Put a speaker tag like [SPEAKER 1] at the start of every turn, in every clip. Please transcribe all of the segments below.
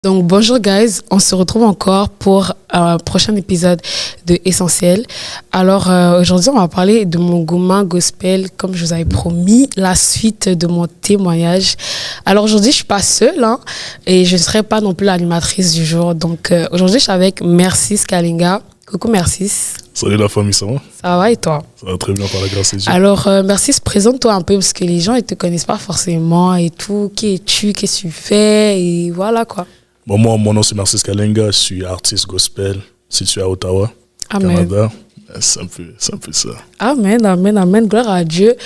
[SPEAKER 1] Donc bonjour guys, on se retrouve encore pour un prochain épisode de Essentiel. Alors aujourd'hui on va parler de mon engouement gospel, comme je vous avais promis, la suite de mon témoignage. Alors aujourd'hui je suis pas seule et je ne serai pas non plus l'animatrice du jour. Donc aujourd'hui je suis avec Mercis Kalinga. Coucou Mercis.
[SPEAKER 2] Salut la famille, ça va?
[SPEAKER 1] Ça va et toi?
[SPEAKER 2] Ça va très bien par la grâce de Dieu.
[SPEAKER 1] Alors Mercis, présente-toi un peu parce que les gens ils te connaissent pas forcément et tout. Qui es-tu? Qu'est-ce que tu fais? Et voilà quoi.
[SPEAKER 2] Bon, moi, mon nom c'est Mercis Kalinga, je suis artiste gospel situé à Ottawa,
[SPEAKER 1] Amen.
[SPEAKER 2] Canada. C'est un peu ça.
[SPEAKER 1] Amen, amen, amen, gloire à Dieu.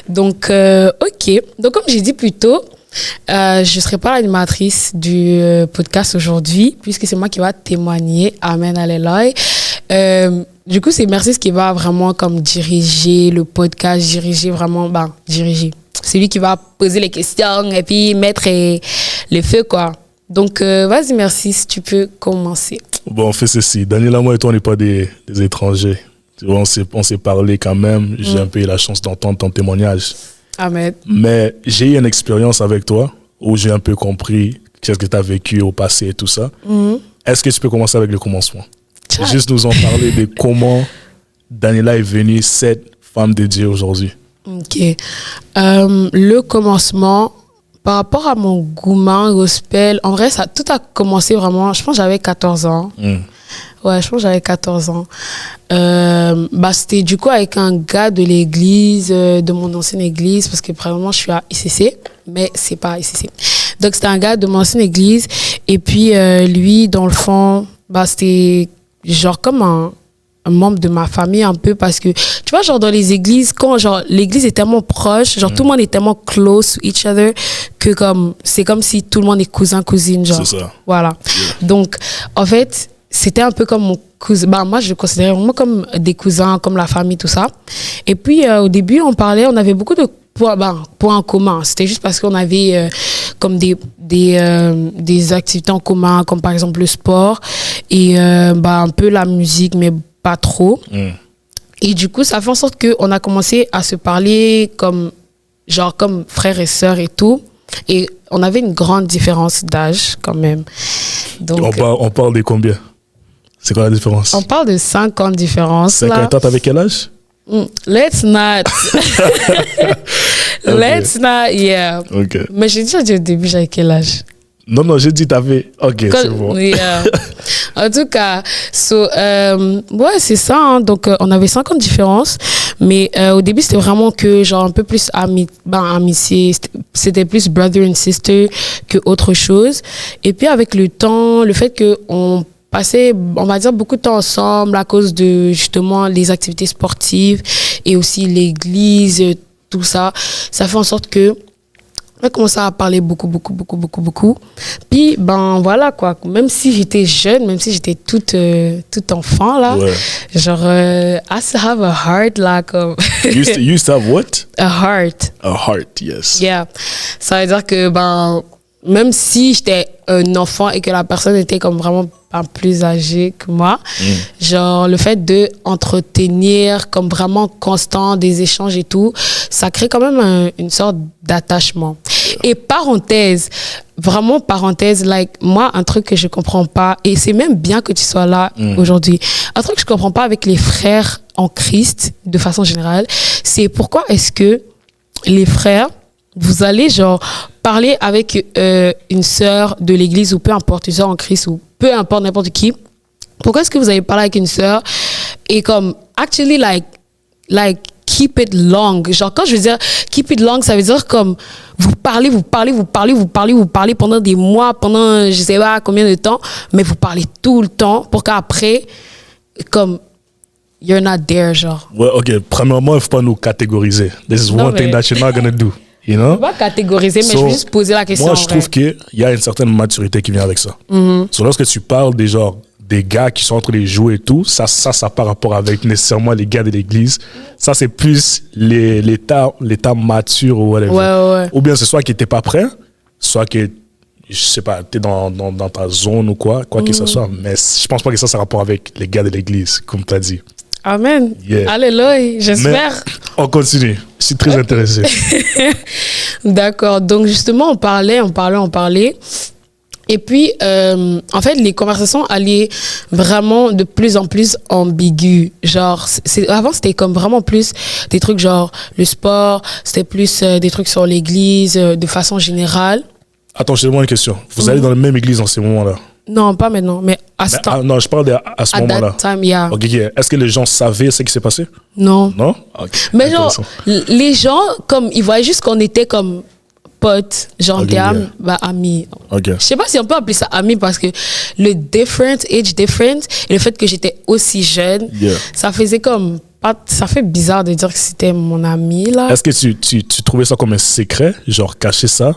[SPEAKER 1] Donc, ok. Donc, comme j'ai dit plus tôt, je ne serai pas l'animatrice du podcast aujourd'hui, puisque c'est moi qui va témoigner. Amen, alléluia. Du coup, c'est Mercis qui va vraiment comme diriger le podcast, diriger. C'est lui qui va poser les questions et puis mettre le feu, quoi. Donc, vas-y, Mercis, si tu peux commencer.
[SPEAKER 2] Bon, on fait ceci. Daniela, moi et toi, on n'est pas des étrangers. Tu vois, on s'est parlé quand même. J'ai un peu eu la chance d'entendre ton témoignage.
[SPEAKER 1] Amen.
[SPEAKER 2] Mais j'ai eu une expérience avec toi où j'ai un peu compris qu'est-ce que tu as vécu au passé et tout ça. Est-ce que tu peux commencer avec le commencement? Juste nous en parler de comment Daniela est venue cette femme de Dieu aujourd'hui.
[SPEAKER 1] Ok. Le commencement... Par rapport à mon engouement gospel, en vrai, tout a commencé vraiment, je pense que j'avais 14 ans. Ouais, je pense que j'avais 14 ans. C'était du coup avec un gars de l'église, de mon ancienne église, parce que probablement je suis à ICC, mais c'est pas ICC. Donc c'était un gars de mon ancienne église, et puis lui, dans le fond, c'était genre comme un membre de ma famille un peu, parce que tu vois, genre dans les églises, quand genre l'église est tellement proche, genre tout le monde est tellement close to each other que c'est comme si tout le monde est cousin cousine, genre.
[SPEAKER 2] C'est ça.
[SPEAKER 1] Voilà. Yeah. Donc en fait, c'était un peu comme mon cousin. Moi je le considérais vraiment comme des cousins, comme la famille, tout ça. Et puis au début on avait beaucoup de points en commun. C'était juste parce qu'on avait comme des activités en commun, comme par exemple le sport et un peu la musique, mais pas trop. Et du coup, ça fait en sorte qu'on a commencé à se parler comme frères et sœurs et tout. Et on avait une grande différence d'âge quand même. Donc,
[SPEAKER 2] on parle de combien? C'est quoi la différence?
[SPEAKER 1] On parle de 5 ans de différence.
[SPEAKER 2] 5 ans, toi, t'avais quel âge?
[SPEAKER 1] Let's not. Let's not, yeah.
[SPEAKER 2] Okay.
[SPEAKER 1] Mais j'ai déjà dit au début, j'avais quel âge?
[SPEAKER 2] Non, j'ai dit t'avais... Ok, c'est bon.
[SPEAKER 1] Yeah. En tout cas, ouais, c'est ça. Donc, on avait 5 ans de différence. Mais au début, c'était vraiment que, genre, un peu plus amitié. C'était plus brother and sister que autre chose. Et puis, avec le temps, le fait qu'on passait, on va dire, beaucoup de temps ensemble à cause de, justement, les activités sportives et aussi l'église, tout ça, ça fait en sorte que on a commencé à parler beaucoup. Puis, voilà, quoi. Même si j'étais jeune, même si j'étais toute enfant, là,
[SPEAKER 2] ouais.
[SPEAKER 1] Genre, I used to have a heart, là, comme...
[SPEAKER 2] You used to have what?
[SPEAKER 1] A heart.
[SPEAKER 2] A heart, yes.
[SPEAKER 1] Yeah. Ça veut dire que, même si j'étais un enfant et que la personne était comme vraiment pas plus âgée que moi, genre, le fait de entretenir comme vraiment constant des échanges et tout, ça crée quand même une sorte d'attachement. Et parenthèse, moi, un truc que je comprends pas, et c'est même bien que tu sois là aujourd'hui, un truc que je comprends pas avec les frères en Christ, de façon générale, c'est pourquoi est-ce que les frères, vous allez genre parler avec une sœur de l'église ou peu importe, une sœur en Christ ou peu importe n'importe qui. Pourquoi est-ce que vous allez parler avec une sœur et comme actually like keep it long. Genre quand je veux dire keep it long, ça veut dire comme vous parlez pendant des mois, pendant je sais pas combien de temps, mais vous parlez tout le temps pour qu'après comme you're not there, genre.
[SPEAKER 2] Ouais, ok. Premièrement, il ne faut pas nous catégoriser. This is one thing that you're not gonna do. You know?
[SPEAKER 1] Je ne vais pas catégoriser, mais je veux juste poser la question.
[SPEAKER 2] Moi, je trouve qu'il y a une certaine maturité qui vient avec ça. Lorsque tu parles des gars qui sont en train de jouer et tout, ça n'a pas rapport avec nécessairement les gars de l'église. Ça, c'est plus l'état mature ou whatever.
[SPEAKER 1] Ouais.
[SPEAKER 2] Ou bien c'est soit que tu n'es pas prêt, soit que, je sais pas, tu es dans ta zone ou quoi que ce soit. Mais je pense pas que ça a rapport avec les gars de l'église, comme tu as dit.
[SPEAKER 1] Amen.
[SPEAKER 2] Yeah.
[SPEAKER 1] Alléluia, j'espère.
[SPEAKER 2] Mais on continue. Je suis très intéressé.
[SPEAKER 1] D'accord. Donc, justement, on parlait. Et puis, en fait, les conversations allaient vraiment de plus en plus ambiguës. Genre, avant, c'était comme vraiment plus des trucs genre le sport, c'était plus des trucs sur l'église, de façon générale.
[SPEAKER 2] Attends, je te demande une question. Vous allez dans la même église en ces moments-là?
[SPEAKER 1] Non, pas maintenant, mais à ce temps.
[SPEAKER 2] Non, je parle à ce moment-là.
[SPEAKER 1] Time, yeah.
[SPEAKER 2] Ok, est-ce que les gens savaient ce qui s'est passé?
[SPEAKER 1] Non.
[SPEAKER 2] Non? Okay.
[SPEAKER 1] Mais genre, les gens, comme, ils voyaient juste qu'on était comme potes, genre des amis.
[SPEAKER 2] Okay.
[SPEAKER 1] Je sais pas si on peut appeler ça amis parce que le age difference et le fait que j'étais aussi jeune, ça faisait comme ça fait bizarre de dire que c'était mon ami là.
[SPEAKER 2] Est-ce que tu trouvais ça comme un secret, genre cacher ça,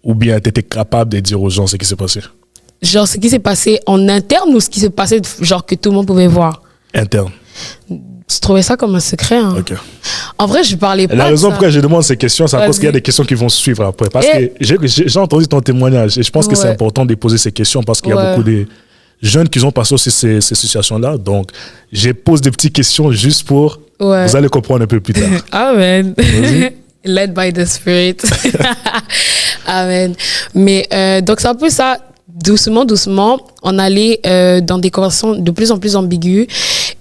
[SPEAKER 2] ou bien tu étais capable de dire aux gens ce qui s'est passé?
[SPEAKER 1] Genre ce qui s'est passé en interne ou ce qui s'est passé genre que tout le monde pouvait voir?
[SPEAKER 2] Interne.
[SPEAKER 1] Je trouvais ça comme un secret. Hein.
[SPEAKER 2] Okay.
[SPEAKER 1] En vrai, je parlais pas.
[SPEAKER 2] La raison
[SPEAKER 1] pour
[SPEAKER 2] pourquoi je demande ces questions, c'est à cause qu'il y a des questions qui vont suivre après. Parce que j'ai entendu ton témoignage et je pense que c'est important de poser ces questions parce qu'il y a beaucoup de jeunes qui ont passé aussi ces situations-là. Donc, je pose des petites questions juste pour... Vous allez comprendre un peu plus tard.
[SPEAKER 1] Amen. Led by the Spirit. Amen. Mais donc, c'est un peu ça. Doucement, on allait dans des conversations de plus en plus ambiguës.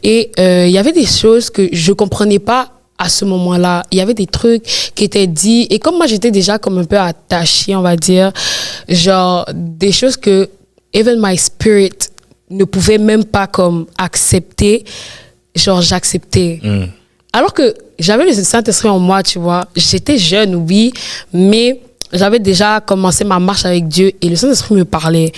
[SPEAKER 1] Et il y avait des choses que je comprenais pas à ce moment-là. Il y avait des trucs qui étaient dits. Et comme moi, j'étais déjà comme un peu attachée, on va dire, genre des choses que even my spirit ne pouvait même pas comme accepter, genre j'acceptais. Alors que j'avais le Saint-Esprit en moi, tu vois. J'étais jeune, oui, mais j'avais déjà commencé ma marche avec Dieu et le Saint-Esprit me parlait.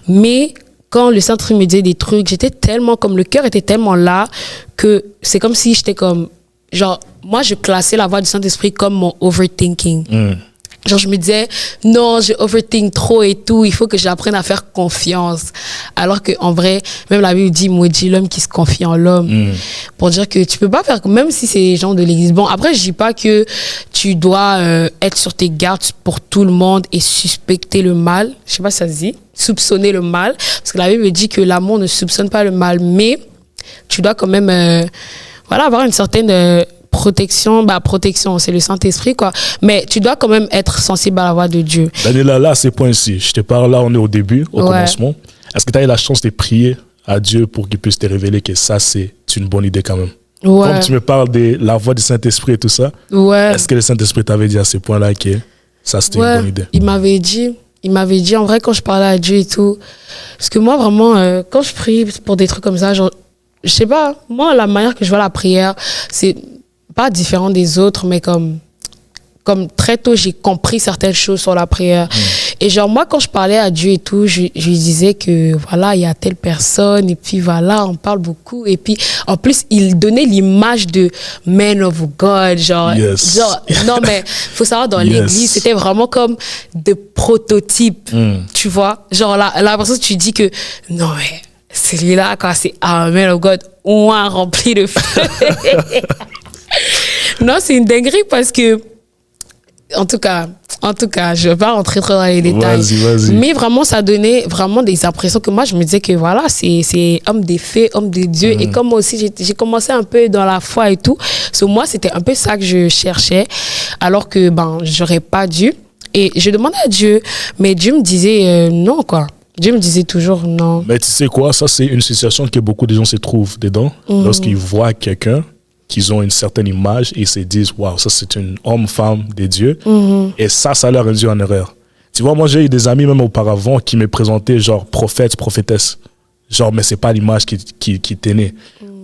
[SPEAKER 1] Mais quand le Saint-Esprit me disait des trucs, j'étais tellement comme, le cœur était tellement là que c'est comme si j'étais comme, genre, moi je classais la voix du Saint-Esprit comme mon overthinking. Genre, je me disais, non, je overthink trop et tout, il faut que j'apprenne à faire confiance. Alors qu'en vrai, même la Bible dit, maudit l'homme qui se confie en l'homme. Pour dire que tu peux pas faire, même si c'est les gens de l'église. Bon, après, je dis pas que tu dois être sur tes gardes pour tout le monde et suspecter le mal. Je sais pas si ça se dit. Soupçonner le mal. Parce que la Bible dit que l'amour ne soupçonne pas le mal. Mais tu dois quand même, avoir une certaine... protection, c'est le Saint-Esprit, quoi. Mais tu dois quand même être sensible à la voix de Dieu.
[SPEAKER 2] Daniela, là, c'est point ici. Je te parle, là, on est au début, au commencement. Est-ce que tu as eu la chance de prier à Dieu pour qu'il puisse te révéler que ça, c'est une bonne idée quand même? Comme tu me parles de la voix du Saint-Esprit et tout ça, est-ce que le Saint-Esprit t'avait dit à ce point-là que ça, c'était une bonne idée? Il m'avait
[SPEAKER 1] dit, en vrai, quand je parlais à Dieu et tout, parce que moi, vraiment, quand je prie pour des trucs comme ça, genre, je sais pas, moi, la manière que je vois la prière, c'est pas différent des autres, mais comme très tôt, j'ai compris certaines choses sur la prière. Et genre, moi, quand je parlais à Dieu et tout, je lui disais que, voilà, il y a telle personne, et puis voilà, on parle beaucoup. Et puis, en plus, il donnait l'image de man of God, genre, non, mais faut savoir, dans l'église, c'était vraiment comme des prototypes, tu vois. Genre, la personne, tu dis que, non, mais celui-là, quand c'est un man of God, on a rempli de feu. Non, c'est une dinguerie parce que, en tout cas, je ne vais pas rentrer trop dans les détails.
[SPEAKER 2] Vas-y.
[SPEAKER 1] Mais vraiment, ça donnait vraiment des impressions que moi, je me disais que voilà, c'est homme des faits, homme de Dieu. Et comme moi aussi, j'ai commencé un peu dans la foi et tout. Sur moi, c'était un peu ça que je cherchais, alors que, j'aurais pas dû. Et je demandais à Dieu, mais Dieu me disait non, quoi. Dieu me disait toujours non.
[SPEAKER 2] Mais tu sais quoi, ça, c'est une situation que beaucoup de gens se trouvent dedans lorsqu'ils voient quelqu'un qu'ils ont une certaine image et ils se disent, waouh, ça c'est une homme-femme de Dieu. Et ça leur induit en erreur. Tu vois, moi j'ai eu des amis même auparavant qui me présentaient genre prophète, prophétesse. Genre, mais c'est pas l'image qui tenait.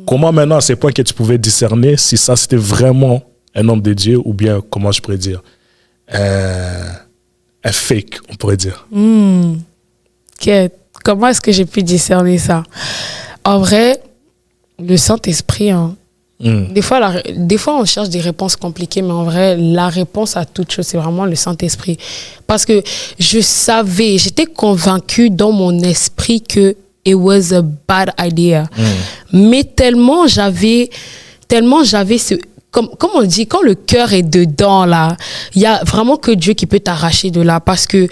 [SPEAKER 2] Comment maintenant, à ce point que tu pouvais discerner si ça c'était vraiment un homme de Dieu ou bien, comment je pourrais dire, un fake, on pourrait dire.
[SPEAKER 1] Comment est-ce que j'ai pu discerner ça? En vrai, le Saint-Esprit, des fois, on cherche des réponses compliquées, mais en vrai, la réponse à toute chose, c'est vraiment le Saint-Esprit. Parce que j'étais convaincue dans mon esprit que it was a bad idea. Mais tellement j'avais ce... Comme on dit, quand le cœur est dedans, là, il y a vraiment que Dieu qui peut t'arracher de là. Parce que,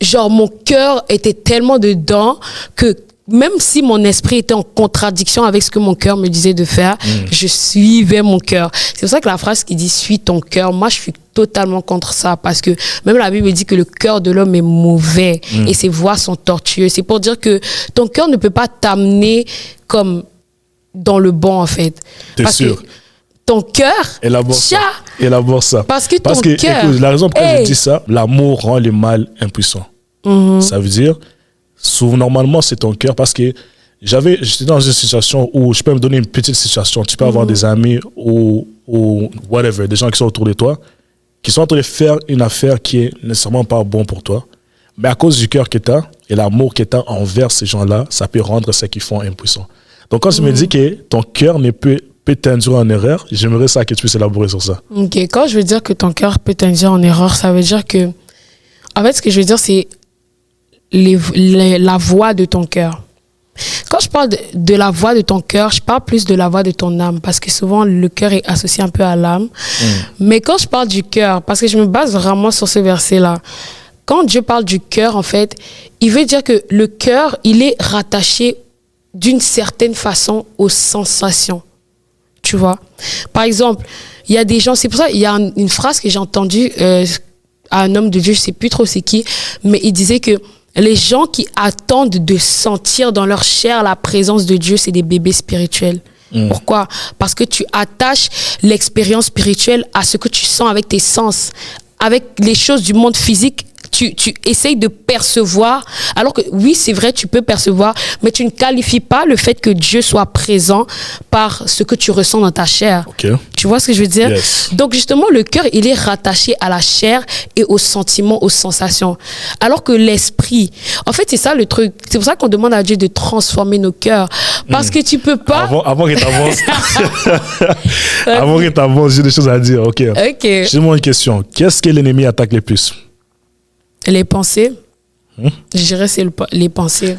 [SPEAKER 1] genre, mon cœur était tellement dedans que même si mon esprit était en contradiction avec ce que mon cœur me disait de faire, je suivais mon cœur. C'est pour ça que la phrase qui dit « suis ton cœur », moi, je suis totalement contre ça parce que même la Bible dit que le cœur de l'homme est mauvais et ses voies sont tortueuses. C'est pour dire que ton cœur ne peut pas t'amener comme dans le bon, en fait.
[SPEAKER 2] T'es sûr?
[SPEAKER 1] Ton cœur,
[SPEAKER 2] élabore ça.
[SPEAKER 1] Parce que ton cœur...
[SPEAKER 2] Écoute, la raison pour laquelle je dis ça, l'amour rend le mal impuissant. Ça veut dire, normalement, c'est ton cœur. Parce que j'étais dans une situation où je peux me donner une petite situation. Tu peux avoir des amis ou whatever, des gens qui sont autour de toi, qui sont en train de faire une affaire qui est nécessairement pas bon pour toi. Mais à cause du cœur que tu as et l'amour que tu as envers ces gens-là, ça peut rendre ce qu'ils font impuissant. Donc, quand tu me dis que ton cœur ne peut t'induire en erreur, j'aimerais ça que tu puisses élaborer sur ça.
[SPEAKER 1] Ok, quand je veux dire que ton cœur peut t'induire en erreur, ça veut dire que... En fait, ce que je veux dire, c'est la voix de ton cœur. Quand je parle de la voix de ton cœur, je parle plus de la voix de ton âme, parce que souvent, le cœur est associé un peu à l'âme. Mais quand je parle du cœur, parce que je me base vraiment sur ce verset-là, quand Dieu parle du cœur, en fait, il veut dire que le cœur, il est rattaché d'une certaine façon aux sensations. Tu vois? Par exemple, il y a des gens, c'est pour ça, il y a une phrase que j'ai entendue à un homme de Dieu, je ne sais plus trop c'est qui, mais il disait que les gens qui attendent de sentir dans leur chair la présence de Dieu, c'est des bébés spirituels. Pourquoi? Parce que tu attaches l'expérience spirituelle à ce que tu sens avec tes sens, avec les choses du monde physique. Tu essayes de percevoir, alors que oui, c'est vrai, tu peux percevoir, mais tu ne qualifies pas le fait que Dieu soit présent par ce que tu ressens dans ta chair.
[SPEAKER 2] Okay.
[SPEAKER 1] Tu vois ce que je veux dire?
[SPEAKER 2] Yes.
[SPEAKER 1] Donc justement, le cœur, il est rattaché à la chair et aux sentiments, aux sensations. Alors que l'esprit, en fait, c'est ça le truc. C'est pour ça qu'on demande à Dieu de transformer nos cœurs. Parce que tu peux pas...
[SPEAKER 2] Avant que tu avances, avant que tu avances, j'ai des choses à dire. Ok. J'ai une question. Qu'est-ce que l'ennemi attaque le plus?
[SPEAKER 1] Les pensées. Je dirais c'est les pensées.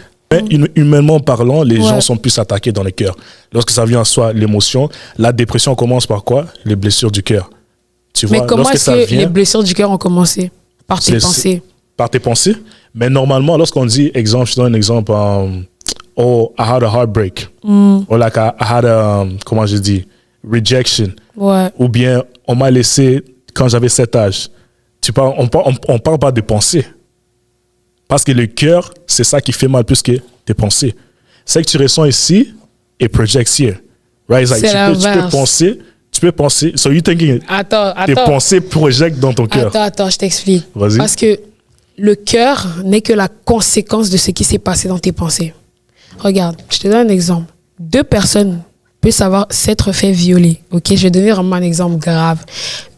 [SPEAKER 2] Humainement parlant, les gens sont plus attaqués dans le cœur. Lorsque ça vient en soi, l'émotion, la dépression commence par quoi? Les blessures du cœur. Tu vois,
[SPEAKER 1] mais comment est-ce que les blessures du cœur ont commencé? Par tes pensées.
[SPEAKER 2] Par tes pensées. Mais normalement, lorsqu'on dit, exemple, je donne un exemple, oh, I had a heartbreak. Or like I had a, comment je dis, rejection.
[SPEAKER 1] Ouais.
[SPEAKER 2] Ou bien, on m'a laissé quand j'avais 7 âges. On parle pas de pensées. Parce que le cœur, c'est ça qui fait mal plus que tes pensées. C'est que tu ressens ici et projects here. Right? Like, tu peux penser. So you thinking, tes pensées projectent dans ton cœur.
[SPEAKER 1] Attends, je t'explique.
[SPEAKER 2] Vas-y.
[SPEAKER 1] Parce que le cœur n'est que la conséquence de ce qui s'est passé dans tes pensées. Regarde, je te donne un exemple. 2 personnes peuvent s'être fait violer. Ok, je vais donner vraiment un exemple grave.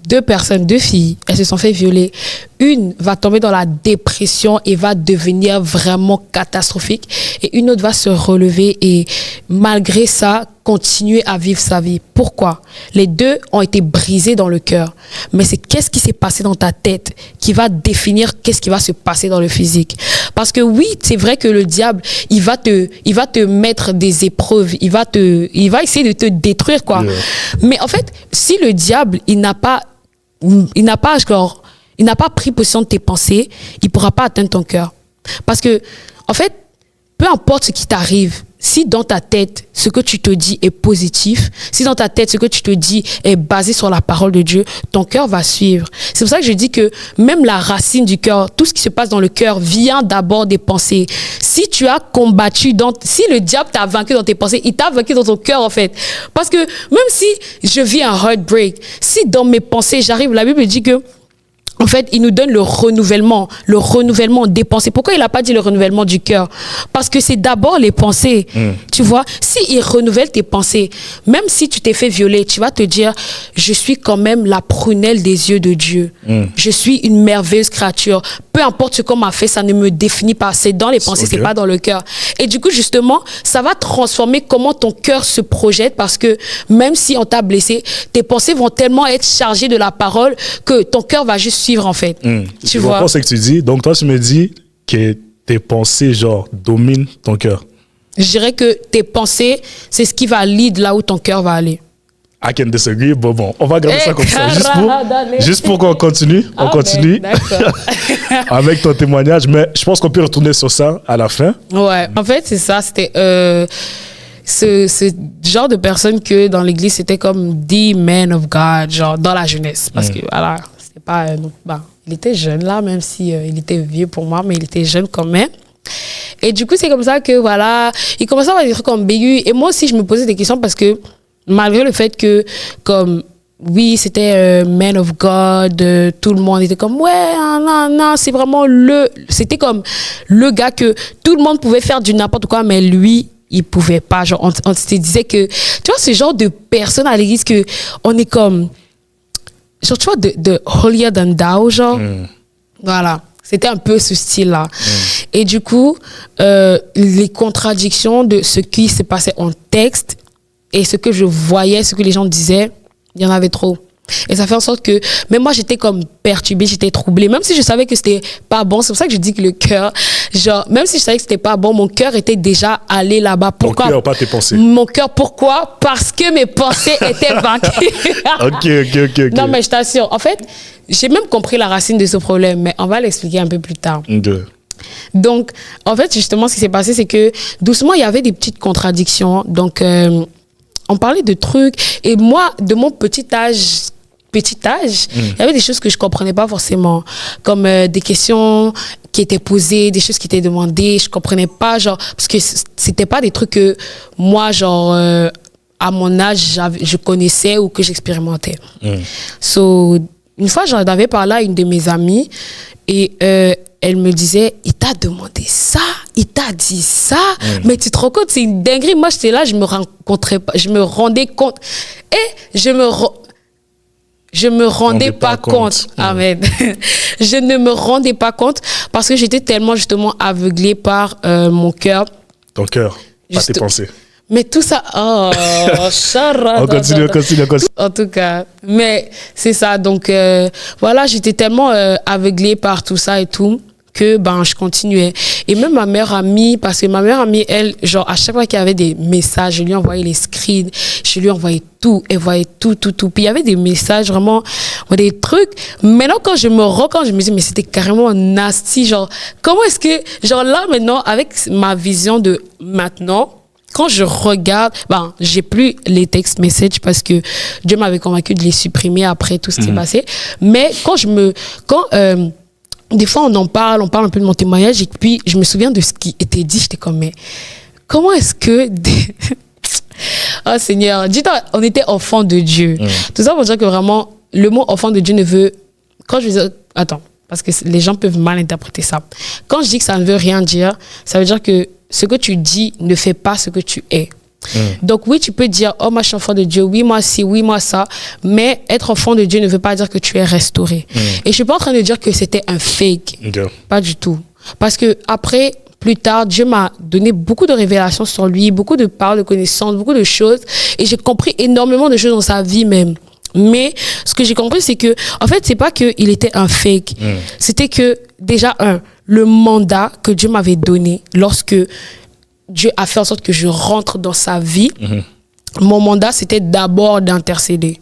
[SPEAKER 1] 2 personnes, 2 filles, elles se sont fait violer. Une va tomber dans la dépression et va devenir vraiment catastrophique. Et une autre va se relever et malgré ça, continuer à vivre sa vie. Pourquoi? Les 2 ont été brisés dans le cœur. Mais c'est qu'est-ce qui s'est passé dans ta tête qui va définir qu'est-ce qui va se passer dans le physique. Parce que oui, c'est vrai que le diable, il va te mettre des épreuves. Il va essayer de te détruire, quoi. Yeah. Mais en fait, si le diable, il n'a pas pris possession de tes pensées, il ne pourra pas atteindre ton cœur. Parce que, en fait, peu importe ce qui t'arrive, si dans ta tête, ce que tu te dis est positif, si dans ta tête, ce que tu te dis est basé sur la parole de Dieu, ton cœur va suivre. C'est pour ça que je dis que même la racine du cœur, tout ce qui se passe dans le cœur vient d'abord des pensées. Si tu as combattu, si le diable t'a vaincu dans tes pensées, il t'a vaincu dans ton cœur, en fait. Parce que même si je vis un heartbreak, si dans mes pensées j'arrive, la Bible dit que en fait, il nous donne le renouvellement des pensées. Pourquoi il n'a pas dit le renouvellement du cœur? Parce que c'est d'abord les pensées. Tu vois, s'il renouvelle tes pensées, même si tu t'es fait violer, tu vas te dire, je suis quand même la prunelle des yeux de Dieu. Je suis une merveilleuse créature. Peu importe ce qu'on m'a fait, ça ne me définit pas. C'est dans les pensées, c'est pas dans le cœur. Et du coup, justement, ça va transformer comment ton cœur se projette parce que même si on t'a blessé, tes pensées vont tellement être chargées de la parole que ton cœur va juste suivre, en fait.
[SPEAKER 2] Tu vois? C'est ce que tu dis. Donc, toi, tu me dis que tes pensées, genre, dominent ton cœur.
[SPEAKER 1] Je dirais que tes pensées, c'est ce qui va lead là où ton cœur va aller.
[SPEAKER 2] I can disagree, bon, on va garder ça comme ça. Juste pour qu'on continue. On continue avec ton témoignage. Mais je pense qu'on peut retourner sur ça à la fin.
[SPEAKER 1] Ouais, en fait, c'est ça. C'était ce genre de personne que dans l'église, c'était comme the man of God, genre dans la jeunesse. Parce que, voilà, c'était pas... il était jeune là, même si il était vieux pour moi, mais il était jeune quand même. Et du coup, c'est comme ça que, voilà, il commençait à avoir des trucs ambigus. Et moi aussi, je me posais des questions parce que, malgré le fait que, comme, oui, c'était man of God, tout le monde était comme, ouais, non, c'est vraiment c'était comme le gars que tout le monde pouvait faire du n'importe quoi, mais lui, il pouvait pas. Genre, on se disait que, tu vois, ce genre de personne à l'église que on est comme, genre, tu vois, de holier than thou, genre. Voilà. C'était un peu ce style-là. Et du coup, les contradictions de ce qui se passait en texte et ce que je voyais, ce que les gens disaient, il y en avait trop. Et ça fait en sorte que même moi, j'étais comme perturbée, j'étais troublée. Même si je savais que c'était pas bon, c'est pour ça que je dis que le cœur, genre, même si je savais que c'était pas bon, mon cœur était déjà allé là-bas. Pourquoi?
[SPEAKER 2] Ton cœur, pas tes pensées.
[SPEAKER 1] Mon cœur, pourquoi? Parce que mes pensées étaient vaincues.
[SPEAKER 2] Ok.
[SPEAKER 1] Non, mais je t'assure. En fait, j'ai même compris la racine de ce problème, mais on va l'expliquer un peu plus tard. Donc, en fait, justement, ce qui s'est passé, c'est que doucement, il y avait des petites contradictions. Donc, on parlait de trucs. Et moi, de mon petit âge, il y avait des choses que je comprenais pas forcément. Comme des questions qui étaient posées, des choses qui étaient demandées. Je comprenais pas, genre, parce que c'était pas des trucs que moi, genre, à mon âge, je connaissais ou que j'expérimentais. So, une fois, j'en avais parlé à une de mes amies et elle me disait, il t'a demandé ça, il t'a dit ça, mais tu te rends compte, c'est une dinguerie. Moi, j'étais là, je me rendais compte et je me rendais pas compte. Amen. Je ne me rendais pas compte parce que j'étais tellement justement aveuglée par mon cœur.
[SPEAKER 2] Ton cœur, pas tes pensées.
[SPEAKER 1] Mais tout ça,
[SPEAKER 2] on continue.
[SPEAKER 1] En tout cas, mais c'est ça. Donc, voilà, j'étais tellement aveuglée par tout ça et tout que je continuais. Et même ma meilleure amie, parce que ma meilleure amie, elle, genre, à chaque fois qu'il y avait des messages, je lui envoyais les screens, je lui envoyais tout, elle voyait tout. Puis il y avait des messages, vraiment, des trucs. Maintenant, quand je me dis, mais c'était carrément nasty. Genre, comment est-ce que, genre là, maintenant, avec ma vision de maintenant, quand je regarde, j'ai plus les text messages parce que Dieu m'avait convaincu de les supprimer après tout ce qui s'est passé. Mais des fois on parle un peu de mon témoignage et puis je me souviens de ce qui était dit. J'étais comme, mais comment est-ce que... Oh Seigneur, dis-toi, on était enfants de Dieu. Tout ça pour dire que vraiment, le mot enfant de Dieu ne veut... Quand je dis... Attends, parce que les gens peuvent mal interpréter ça. Quand je dis que ça ne veut rien dire, ça veut dire que ce que tu dis ne fait pas ce que tu es. Donc oui, tu peux dire, oh moi je suis enfant de Dieu, oui moi ci, oui moi ça, mais être enfant de Dieu ne veut pas dire que tu es restauré. Et je suis pas en train de dire que c'était un fake. Pas du tout. Parce que après, plus tard, Dieu m'a donné beaucoup de révélations sur lui, beaucoup de paroles de connaissances, beaucoup de choses, et j'ai compris énormément de choses dans sa vie même. Mais ce que j'ai compris, c'est que, en fait, c'est pas qu'il était un fake. C'était que, déjà, le mandat que Dieu m'avait donné lorsque Dieu a fait en sorte que je rentre dans sa vie, mon mandat, c'était d'abord d'intercéder.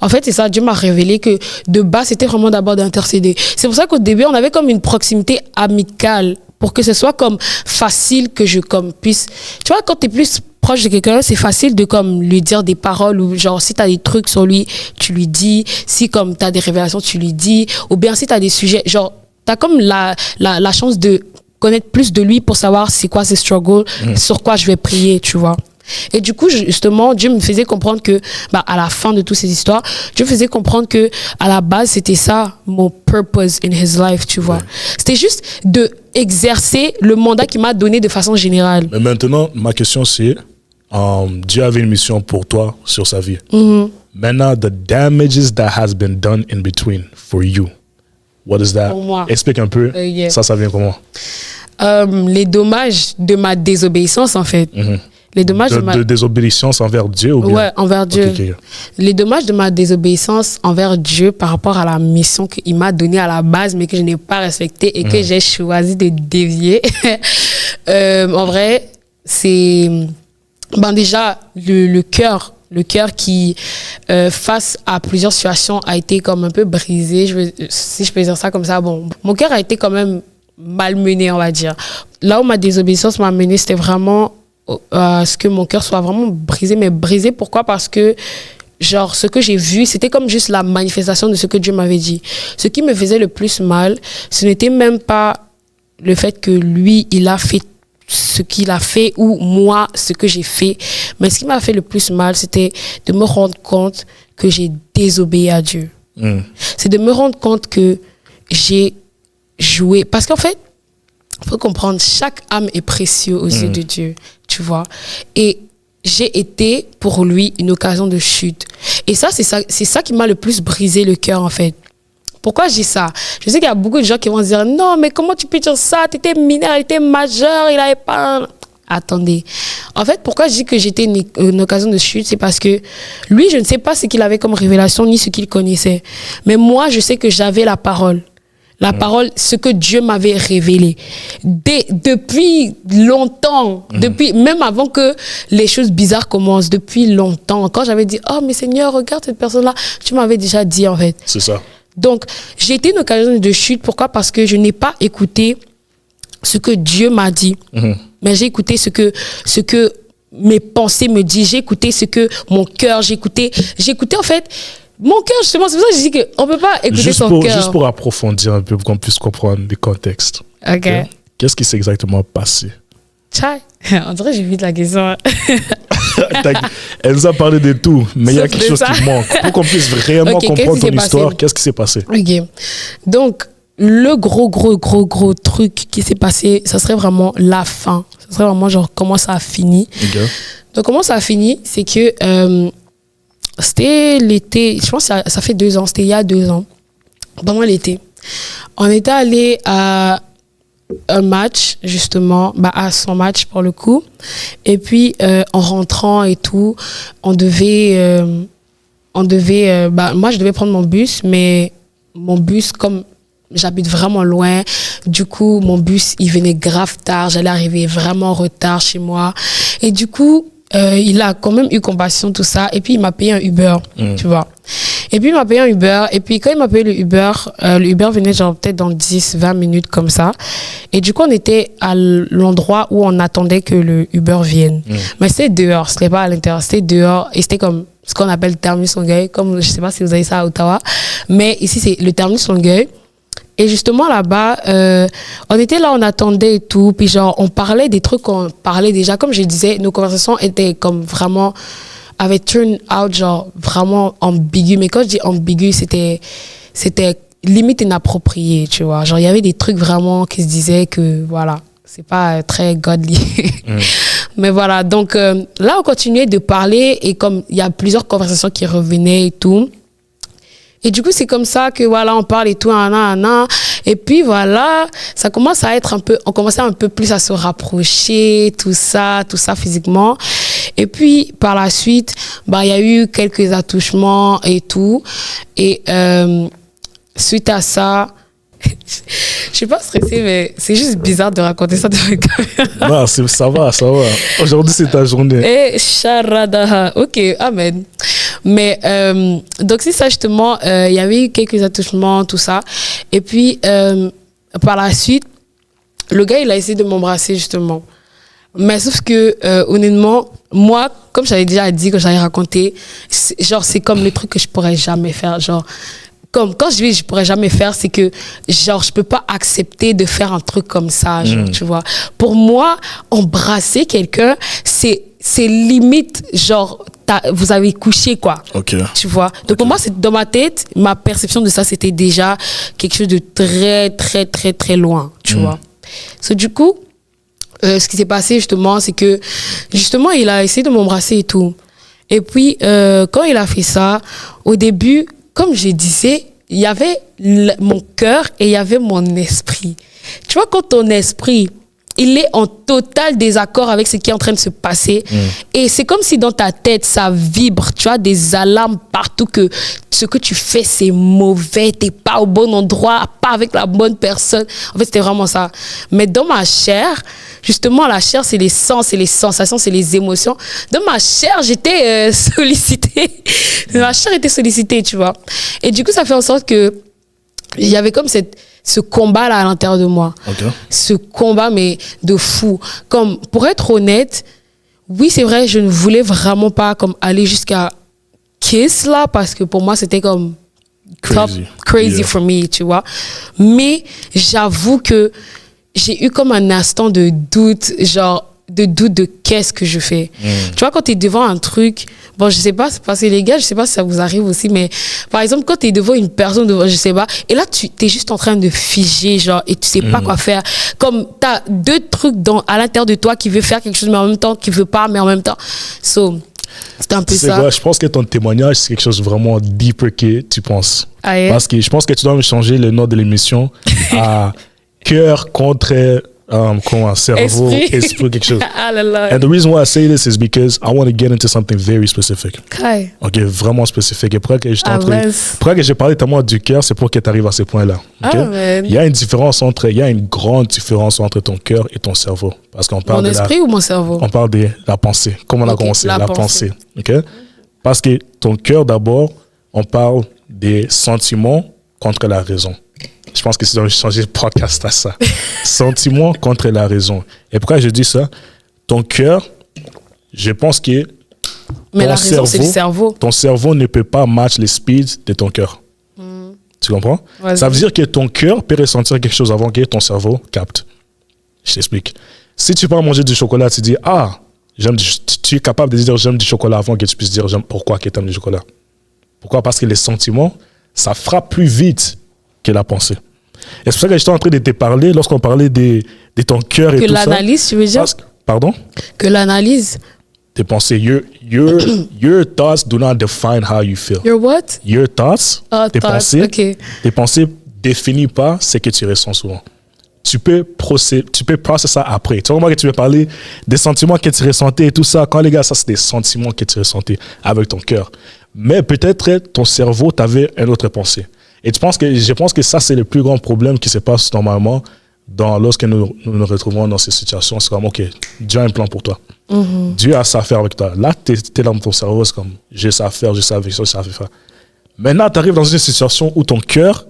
[SPEAKER 1] En fait, c'est ça, Dieu m'a révélé que de base, c'était vraiment d'abord d'intercéder. C'est pour ça qu'au début, on avait comme une proximité amicale pour que ce soit comme facile que je puisse... Tu vois, quand tu es plus proche de quelqu'un, c'est facile de comme lui dire des paroles ou genre si tu as des trucs sur lui, tu lui dis. Si comme tu as des révélations, tu lui dis. Ou bien si tu as des sujets, genre tu as comme la chance de connaître plus de lui pour savoir c'est quoi ses struggles, sur quoi je vais prier, tu vois. Et du coup, justement, Dieu me faisait comprendre que, à la fin de toutes ces histoires, Dieu me faisait comprendre que, à la base, c'était ça, mon purpose in his life, tu vois. C'était juste de exercer le mandat qu'il m'a donné de façon générale.
[SPEAKER 2] Mais maintenant, ma question c'est, Dieu avait une mission pour toi sur sa vie. Maintenant, the damages that has been done in between for you, what is that?
[SPEAKER 1] Pour moi.
[SPEAKER 2] Explique un peu.
[SPEAKER 1] Yeah.
[SPEAKER 2] Ça vient comment?
[SPEAKER 1] Les dommages de ma désobéissance, en fait. Les dommages
[SPEAKER 2] de désobéissance envers Dieu ou bien?
[SPEAKER 1] Ouais, envers Dieu.
[SPEAKER 2] Okay.
[SPEAKER 1] Les dommages de ma désobéissance envers Dieu par rapport à la mission qu'il m'a donnée à la base, mais que je n'ai pas respectée et que j'ai choisi de dévier. En vrai, c'est... déjà, le cœur Le cœur qui, face à plusieurs situations, a été comme un peu brisé. Si je peux dire ça comme ça, bon, mon cœur a été quand même malmené, on va dire. Là où ma désobéissance m'a mené, c'était vraiment à ce que mon cœur soit vraiment brisé. Mais brisé, pourquoi? Parce que, genre, ce que j'ai vu, c'était comme juste la manifestation de ce que Dieu m'avait dit. Ce qui me faisait le plus mal, ce n'était même pas le fait que lui, il a fait ce qu'il a fait ou moi, ce que j'ai fait. Mais ce qui m'a fait le plus mal, c'était de me rendre compte que j'ai désobéi à Dieu. C'est de me rendre compte que j'ai joué. Parce qu'en fait, il faut comprendre, chaque âme est précieuse aux yeux de Dieu, tu vois. Et j'ai été pour lui une occasion de chute. Et ça, c'est ça qui m'a le plus brisé le cœur, en fait. Pourquoi je dis ça? Je sais qu'il y a beaucoup de gens qui vont se dire « Non, mais comment tu peux dire ça? Tu étais mineur, il était majeur, il n'avait pas... » Attendez. En fait, pourquoi je dis que j'étais une occasion de chute? C'est parce que lui, je ne sais pas ce qu'il avait comme révélation ni ce qu'il connaissait. Mais moi, je sais que j'avais la parole. La parole, ce que Dieu m'avait révélé. Depuis longtemps, même avant que les choses bizarres commencent, depuis longtemps. Quand j'avais dit « Oh, mais Seigneur, regarde cette personne-là », tu m'avais déjà dit, en fait.
[SPEAKER 2] C'est ça.
[SPEAKER 1] Donc, j'ai été une occasion de chute. Pourquoi? Parce que je n'ai pas écouté ce que Dieu m'a dit. Mais j'ai écouté ce que mes pensées me disent. J'ai écouté ce que mon cœur, j'ai écouté en fait, mon cœur, justement. C'est pour ça que je dis qu'on ne peut pas écouter son cœur.
[SPEAKER 2] Juste pour approfondir un peu, pour qu'on puisse comprendre le contexte.
[SPEAKER 1] OK.
[SPEAKER 2] Qu'est-ce qui s'est exactement passé?
[SPEAKER 1] Tchai, on dirait que j'ai vite la question.
[SPEAKER 2] Elle nous a parlé de tout, mais il y a quelque chose qui manque. Pour qu'on puisse vraiment comprendre ton histoire, qu'est-ce qui s'est passé?
[SPEAKER 1] Ok. Donc, le gros truc qui s'est passé, ça serait vraiment la fin. Ça serait vraiment genre comment ça a fini.
[SPEAKER 2] Okay.
[SPEAKER 1] Donc, comment ça a fini, c'est que c'était l'été, je pense que ça fait 2 ans, c'était il y a 2 ans, pendant l'été. On était allé à un match, justement, à son match pour le coup. Et puis, en rentrant et tout, moi, je devais prendre mon bus, mais mon bus, comme j'habite vraiment loin, du coup, mon bus, il venait grave tard. J'allais arriver vraiment en retard chez moi. Et du coup, il a quand même eu compassion, tout ça. Et puis, il m'a payé un Uber, tu vois. Et puis, il m'a payé un Uber. Et puis, quand il m'a payé le Uber venait genre peut-être dans 10-20 minutes comme ça. Et du coup, on était à l'endroit où on attendait que le Uber vienne. Mais c'était dehors, c'était pas à l'intérieur, c'était dehors. Et c'était comme ce qu'on appelle le terminus Longueuil. Comme, je sais pas si vous avez ça à Ottawa. Mais ici, c'est le terminus Longueuil. Et justement, là-bas, on était là, on attendait et tout. Puis genre, on parlait des trucs qu'on parlait déjà. Comme je disais, nos conversations étaient comme vraiment... avaient turn out genre vraiment ambigu. Mais quand je dis ambigu, c'était limite inapproprié, tu vois. Genre, il y avait des trucs vraiment qui se disaient que, voilà, c'est pas très godly. Mais voilà, donc là, on continuait de parler et comme il y a plusieurs conversations qui revenaient et tout. Et du coup, c'est comme ça que, voilà, on parle et tout, et puis, voilà, ça commence à être on commençait un peu plus à se rapprocher, tout ça physiquement. Et puis, par la suite, il y a eu quelques attouchements et tout. Et suite à ça, je suis pas stressée, mais c'est juste bizarre de raconter ça devant une caméra.
[SPEAKER 2] Non, ça va. Aujourd'hui, c'est ta journée.
[SPEAKER 1] Et charada. Ok, amen. Mais donc c'est ça justement, il y avait eu quelques attouchements, tout ça. Et puis par la suite, le gars il a essayé de m'embrasser justement. Mais sauf que honnêtement, moi, comme j'avais déjà dit, quand j'avais raconté, c'est comme le truc que je pourrais jamais faire. Genre, comme quand je dis je pourrais jamais faire, c'est que genre je peux pas accepter de faire un truc comme ça, genre, tu vois. Pour moi, embrasser quelqu'un, c'est limite genre vous avez couché quoi.
[SPEAKER 2] Okay.
[SPEAKER 1] Tu vois. Donc pour moi, c'est dans ma tête, ma perception de ça, c'était déjà quelque chose de très très très très loin, tu vois. So, du coup, ce qui s'est passé justement, c'est que justement il a essayé de m'embrasser et tout. Et puis quand il a fait ça, au début, comme je disais, il y avait mon cœur et il y avait mon esprit. Tu vois, quand ton esprit il est en total désaccord avec ce qui est en train de se passer. Et c'est comme si dans ta tête, ça vibre. Tu as des alarmes partout que ce que tu fais, c'est mauvais. T'es pas au bon endroit, pas avec la bonne personne. En fait, c'était vraiment ça. Mais dans ma chair, justement, la chair, c'est les sens, c'est les sensations, c'est les émotions. Dans ma chair, j'étais sollicitée. Ma chair était sollicitée, tu vois. Et du coup, ça fait en sorte que il y avait comme ce combat-là à l'intérieur de moi.
[SPEAKER 2] Okay.
[SPEAKER 1] Ce combat, mais de fou. Comme, pour être honnête, oui, c'est vrai, je ne voulais vraiment pas comme aller jusqu'à kiss, là, parce que pour moi, c'était comme crazy for me, tu vois. Mais j'avoue que j'ai eu comme un instant de doute, de qu'est-ce que je fais. Tu vois, quand tu es devant un truc, bon, je sais pas, parce que les gars, je sais pas si ça vous arrive aussi, mais par exemple, quand tu es devant une personne, je sais pas, et là, tu es juste en train de figer, et tu sais pas quoi faire. Comme tu as deux trucs à l'intérieur de toi qui veut faire quelque chose, mais en même temps, qui veut pas, mais en même temps. So, c'est un peu ça.
[SPEAKER 2] Vrai, je pense que ton témoignage, c'est quelque chose de vraiment deeper que tu penses.
[SPEAKER 1] Ah, yeah.
[SPEAKER 2] Parce que je pense que tu dois me changer le nom de l'émission à cœur contre cerveau, esprit, quelque chose.
[SPEAKER 1] Ah là là.
[SPEAKER 2] And the reason why I say this is because I want to get into something very specific.
[SPEAKER 1] Okay.
[SPEAKER 2] Ok, vraiment spécifique. Et pourquoi que j'ai parlé tellement du cœur, c'est pour que tu arrives à ce point-là. Okay? Il y a une grande différence entre ton cœur et ton cerveau. Parce qu'on parle
[SPEAKER 1] mon esprit ou mon cerveau?
[SPEAKER 2] On parle de la pensée. Comme on a commencé, la pensée. Okay? Parce que ton cœur, d'abord, on parle des sentiments contre la raison. Je pense que c'est dans changer de podcast à ça. Sentiments contre la raison. Et pourquoi je dis ça? Ton cœur, je pense que
[SPEAKER 1] mais la raison, c'est le cerveau.
[SPEAKER 2] Ton cerveau ne peut pas match les speeds de ton cœur. Tu comprends? Ouais, ça veut dire que ton cœur peut ressentir quelque chose avant que ton cerveau capte. Je t'explique. Si tu peux manger du chocolat, tu dis, tu es capable de dire j'aime du chocolat avant que tu puisses dire pourquoi tu aimes du chocolat. Pourquoi? Parce que les sentiments, ça frappe plus vite que la pensée. Et c'est pour ça que j'étais en train de te parler lorsqu'on parlait de ton cœur et tout ça.
[SPEAKER 1] Que l'analyse, tu veux dire?
[SPEAKER 2] Pardon? Que
[SPEAKER 1] l'analyse.
[SPEAKER 2] Tes pensées. Your thoughts do not define how you feel.
[SPEAKER 1] Your what?
[SPEAKER 2] Your thoughts. Tes pensées.
[SPEAKER 1] Okay.
[SPEAKER 2] Tes pensées définissent pas ce que tu ressens souvent. Tu peux processer ça après. Tu vois, moi, que tu veux parler des sentiments que tu ressentais et tout ça. Quand les gars, ça, c'est des sentiments que tu ressentais avec ton cœur. Mais peut-être ton cerveau t'avait une autre pensée. Et je pense que ça, c'est le plus grand problème qui se passe normalement lorsque nous nous retrouvons dans ces situations. C'est comme, OK, Dieu a un plan pour toi. Dieu a ça à faire avec toi. Là, tu es dans ton cerveau, c'est comme, j'ai ça à faire, j'ai ça à faire. Maintenant, tu arrives dans une situation où ton cœur,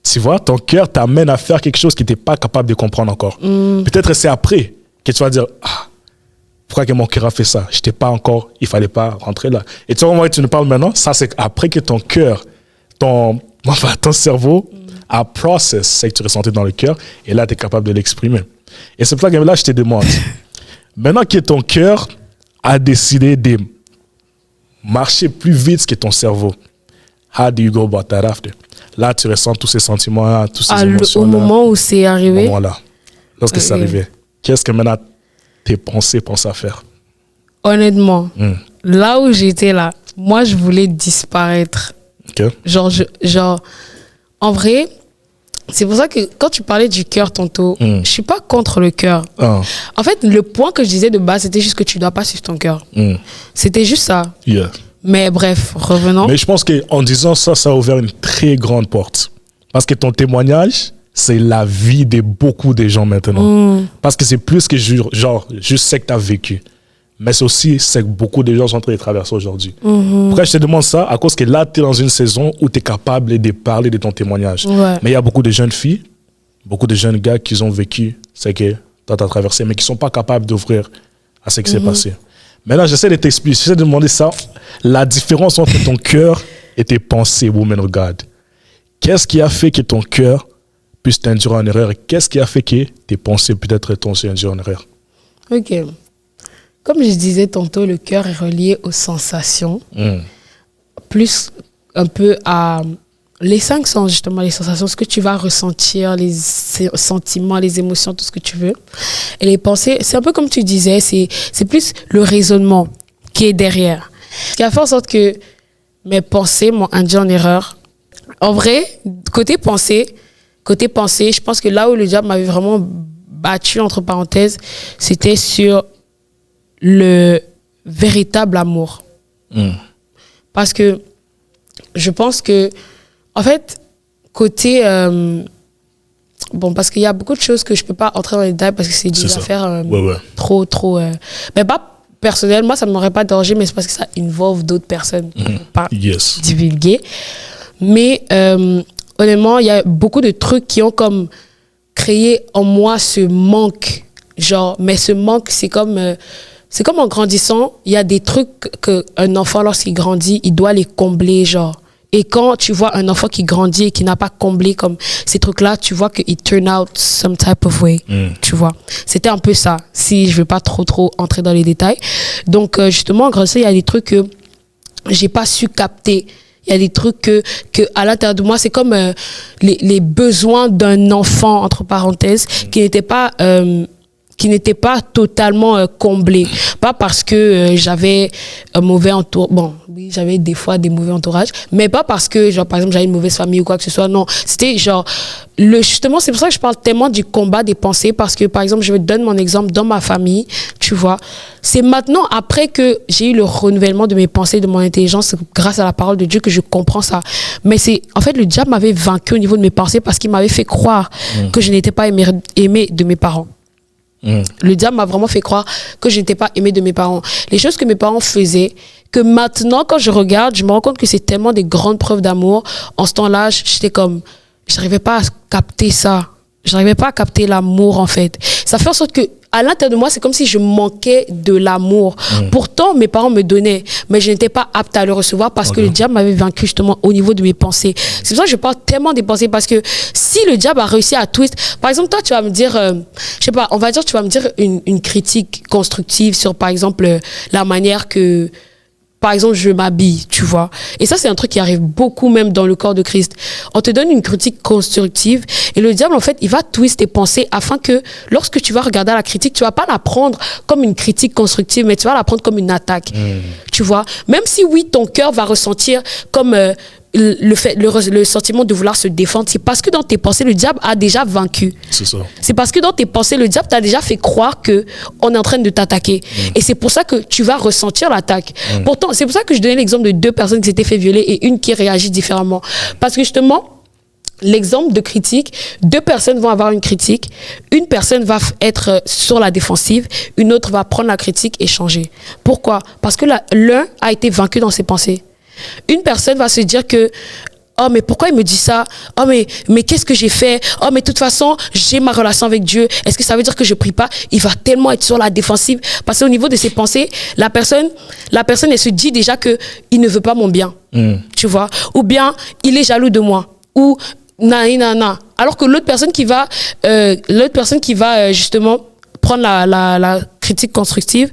[SPEAKER 2] tu vois, ton cœur t'amène à faire quelque chose que tu n'es pas capable de comprendre encore. Peut-être c'est après que tu vas dire, pourquoi que mon cœur a fait ça? Je n'étais pas encore, il ne fallait pas rentrer là. Et tu vois, moi, tu nous parles maintenant, ça, c'est après que ton cœur, ton cerveau a process ce que tu ressentais dans le cœur et là, tu es capable de l'exprimer. Et c'est pour ça que là, je te demande, maintenant que ton cœur a décidé de marcher plus vite que ton cerveau, how do you go about that after? Là, tu ressens tous ces sentiments-là, toutes ces émotions-là.
[SPEAKER 1] Au moment où c'est arrivé?
[SPEAKER 2] Au moment là, lorsque c'est arrivé. Qu'est-ce que maintenant tes pensées pensent à faire?
[SPEAKER 1] Honnêtement, là où j'étais là, moi, je voulais disparaître.
[SPEAKER 2] Okay.
[SPEAKER 1] Genre, en vrai, c'est pour ça que quand tu parlais du cœur tantôt, je suis pas contre le cœur. En fait, le point que je disais de base, c'était juste que tu dois pas suivre ton cœur. C'était juste ça.
[SPEAKER 2] Yeah.
[SPEAKER 1] Mais bref, revenons.
[SPEAKER 2] Mais je pense qu'en disant ça, ça a ouvert une très grande porte. Parce que ton témoignage, c'est la vie de beaucoup de gens maintenant. Parce que c'est plus que juste ce que tu as vécu. Mais c'est aussi ce que beaucoup de gens sont en train de traverser aujourd'hui. Pourquoi je te demande ça? À cause que là, tu es dans une saison où tu es capable de parler de ton témoignage. Ouais. Mais il y a beaucoup de jeunes filles, beaucoup de jeunes gars qui ont vécu ce que tu as traversé, mais qui ne sont pas capables d'ouvrir à ce qui s'est passé. Maintenant, j'essaie de t'expliquer, j'essaie de demander ça, la différence entre ton cœur et tes pensées, woman of God. Qu'est-ce qui a fait que ton cœur puisse t'induire en erreur? Qu'est-ce qui a fait que tes pensées peut-être t'ont induit en erreur?
[SPEAKER 1] Ok. Comme je disais tantôt, le cœur est relié aux sensations, plus un peu à les 5 sens, justement, les sensations, ce que tu vas ressentir, les sentiments, les émotions, tout ce que tu veux. Et les pensées, c'est un peu comme tu disais, c'est plus le raisonnement qui est derrière. Ce qui a fait en sorte que mes pensées m'ont induit en erreur. En vrai, côté pensée, je pense que là où le diable m'avait vraiment battu, entre parenthèses, c'était sur le véritable amour. Parce que je pense que, en fait, côté... bon, parce qu'il y a beaucoup de choses que je ne peux pas entrer dans les détails parce que c'est des affaires trop... mais pas personnelles, moi, ça ne m'aurait pas dérangé, mais c'est parce que ça involve d'autres personnes. Pas divulguer. Mais honnêtement, il y a beaucoup de trucs qui ont comme créé en moi ce manque. Genre, mais ce manque, c'est comme en grandissant, il y a des trucs qu'un enfant, lorsqu'il grandit, il doit les combler, genre. Et quand tu vois un enfant qui grandit et qui n'a pas comblé comme ces trucs-là, tu vois qu'il turn out some type of way, tu vois. C'était un peu ça, si je ne veux pas trop entrer dans les détails. Donc, justement, en grandissant, il y a des trucs que j'ai pas su capter. Il y a des trucs que à l'intérieur de moi, c'est comme les besoins d'un enfant, entre parenthèses, qui n'étaient pas totalement comblés. Pas parce que j'avais un mauvais entourage. Bon, oui, j'avais des fois des mauvais entourages, mais pas parce que, genre, par exemple, j'avais une mauvaise famille ou quoi que ce soit. Non, c'était genre... Justement, c'est pour ça que je parle tellement du combat des pensées, parce que, par exemple, je vais te donner mon exemple dans ma famille, tu vois. C'est maintenant, après que j'ai eu le renouvellement de mes pensées, de mon intelligence, grâce à la parole de Dieu, que je comprends ça. Mais c'est... En fait, le diable m'avait vaincu au niveau de mes pensées parce qu'il m'avait fait croire que je n'étais pas aimée de mes parents. Le diable m'a vraiment fait croire que je n'étais pas aimée de mes parents. Les choses que mes parents faisaient, que maintenant, quand je regarde, je me rends compte que c'est tellement des grandes preuves d'amour. En ce temps-là, j'étais comme... Je n'arrivais pas à capter ça. Je n'arrivais pas à capter l'amour, en fait. Ça fait en sorte que, à l'intérieur de moi, c'est comme si je manquais de l'amour. Pourtant, mes parents me donnaient, mais je n'étais pas apte à le recevoir parce que le diable m'avait vaincu justement au niveau de mes pensées. C'est pour ça que je parle tellement des pensées, parce que si le diable a réussi à twist... Par exemple, toi, tu vas me dire, je sais pas, on va dire, tu vas me dire une critique constructive sur, par exemple, la manière que... Par exemple, je m'habille, tu vois. Et ça, c'est un truc qui arrive beaucoup même dans le corps de Christ. On te donne une critique constructive et le diable, en fait, il va twister tes pensées afin que lorsque tu vas regarder la critique, tu vas pas la prendre comme une critique constructive, mais tu vas la prendre comme une attaque. Tu vois. Même si, oui, ton cœur va ressentir comme... le sentiment de vouloir se défendre, c'est parce que dans tes pensées, le diable a déjà vaincu.
[SPEAKER 2] C'est ça.
[SPEAKER 1] C'est parce que dans tes pensées, le diable t'a déjà fait croire qu'on est en train de t'attaquer. Et c'est pour ça que tu vas ressentir l'attaque. Pourtant, c'est pour ça que je donnais l'exemple de 2 personnes qui s'étaient fait violer et une qui réagit différemment. Parce que justement, l'exemple de critique, 2 personnes vont avoir une critique, une personne va être sur la défensive, une autre va prendre la critique et changer. Pourquoi? Parce que l'un a été vaincu dans ses pensées. Une personne va se dire que oh mais pourquoi il me dit ça, oh mais qu'est-ce que j'ai fait, oh mais de toute façon j'ai ma relation avec Dieu, est-ce que ça veut dire que je prie pas? Il va tellement être sur la défensive parce qu'au niveau de ses pensées, la personne elle se dit déjà que il ne veut pas mon bien, tu vois, ou bien il est jaloux de moi, ou na. Alors que l'autre personne qui va justement prendre la critique constructive,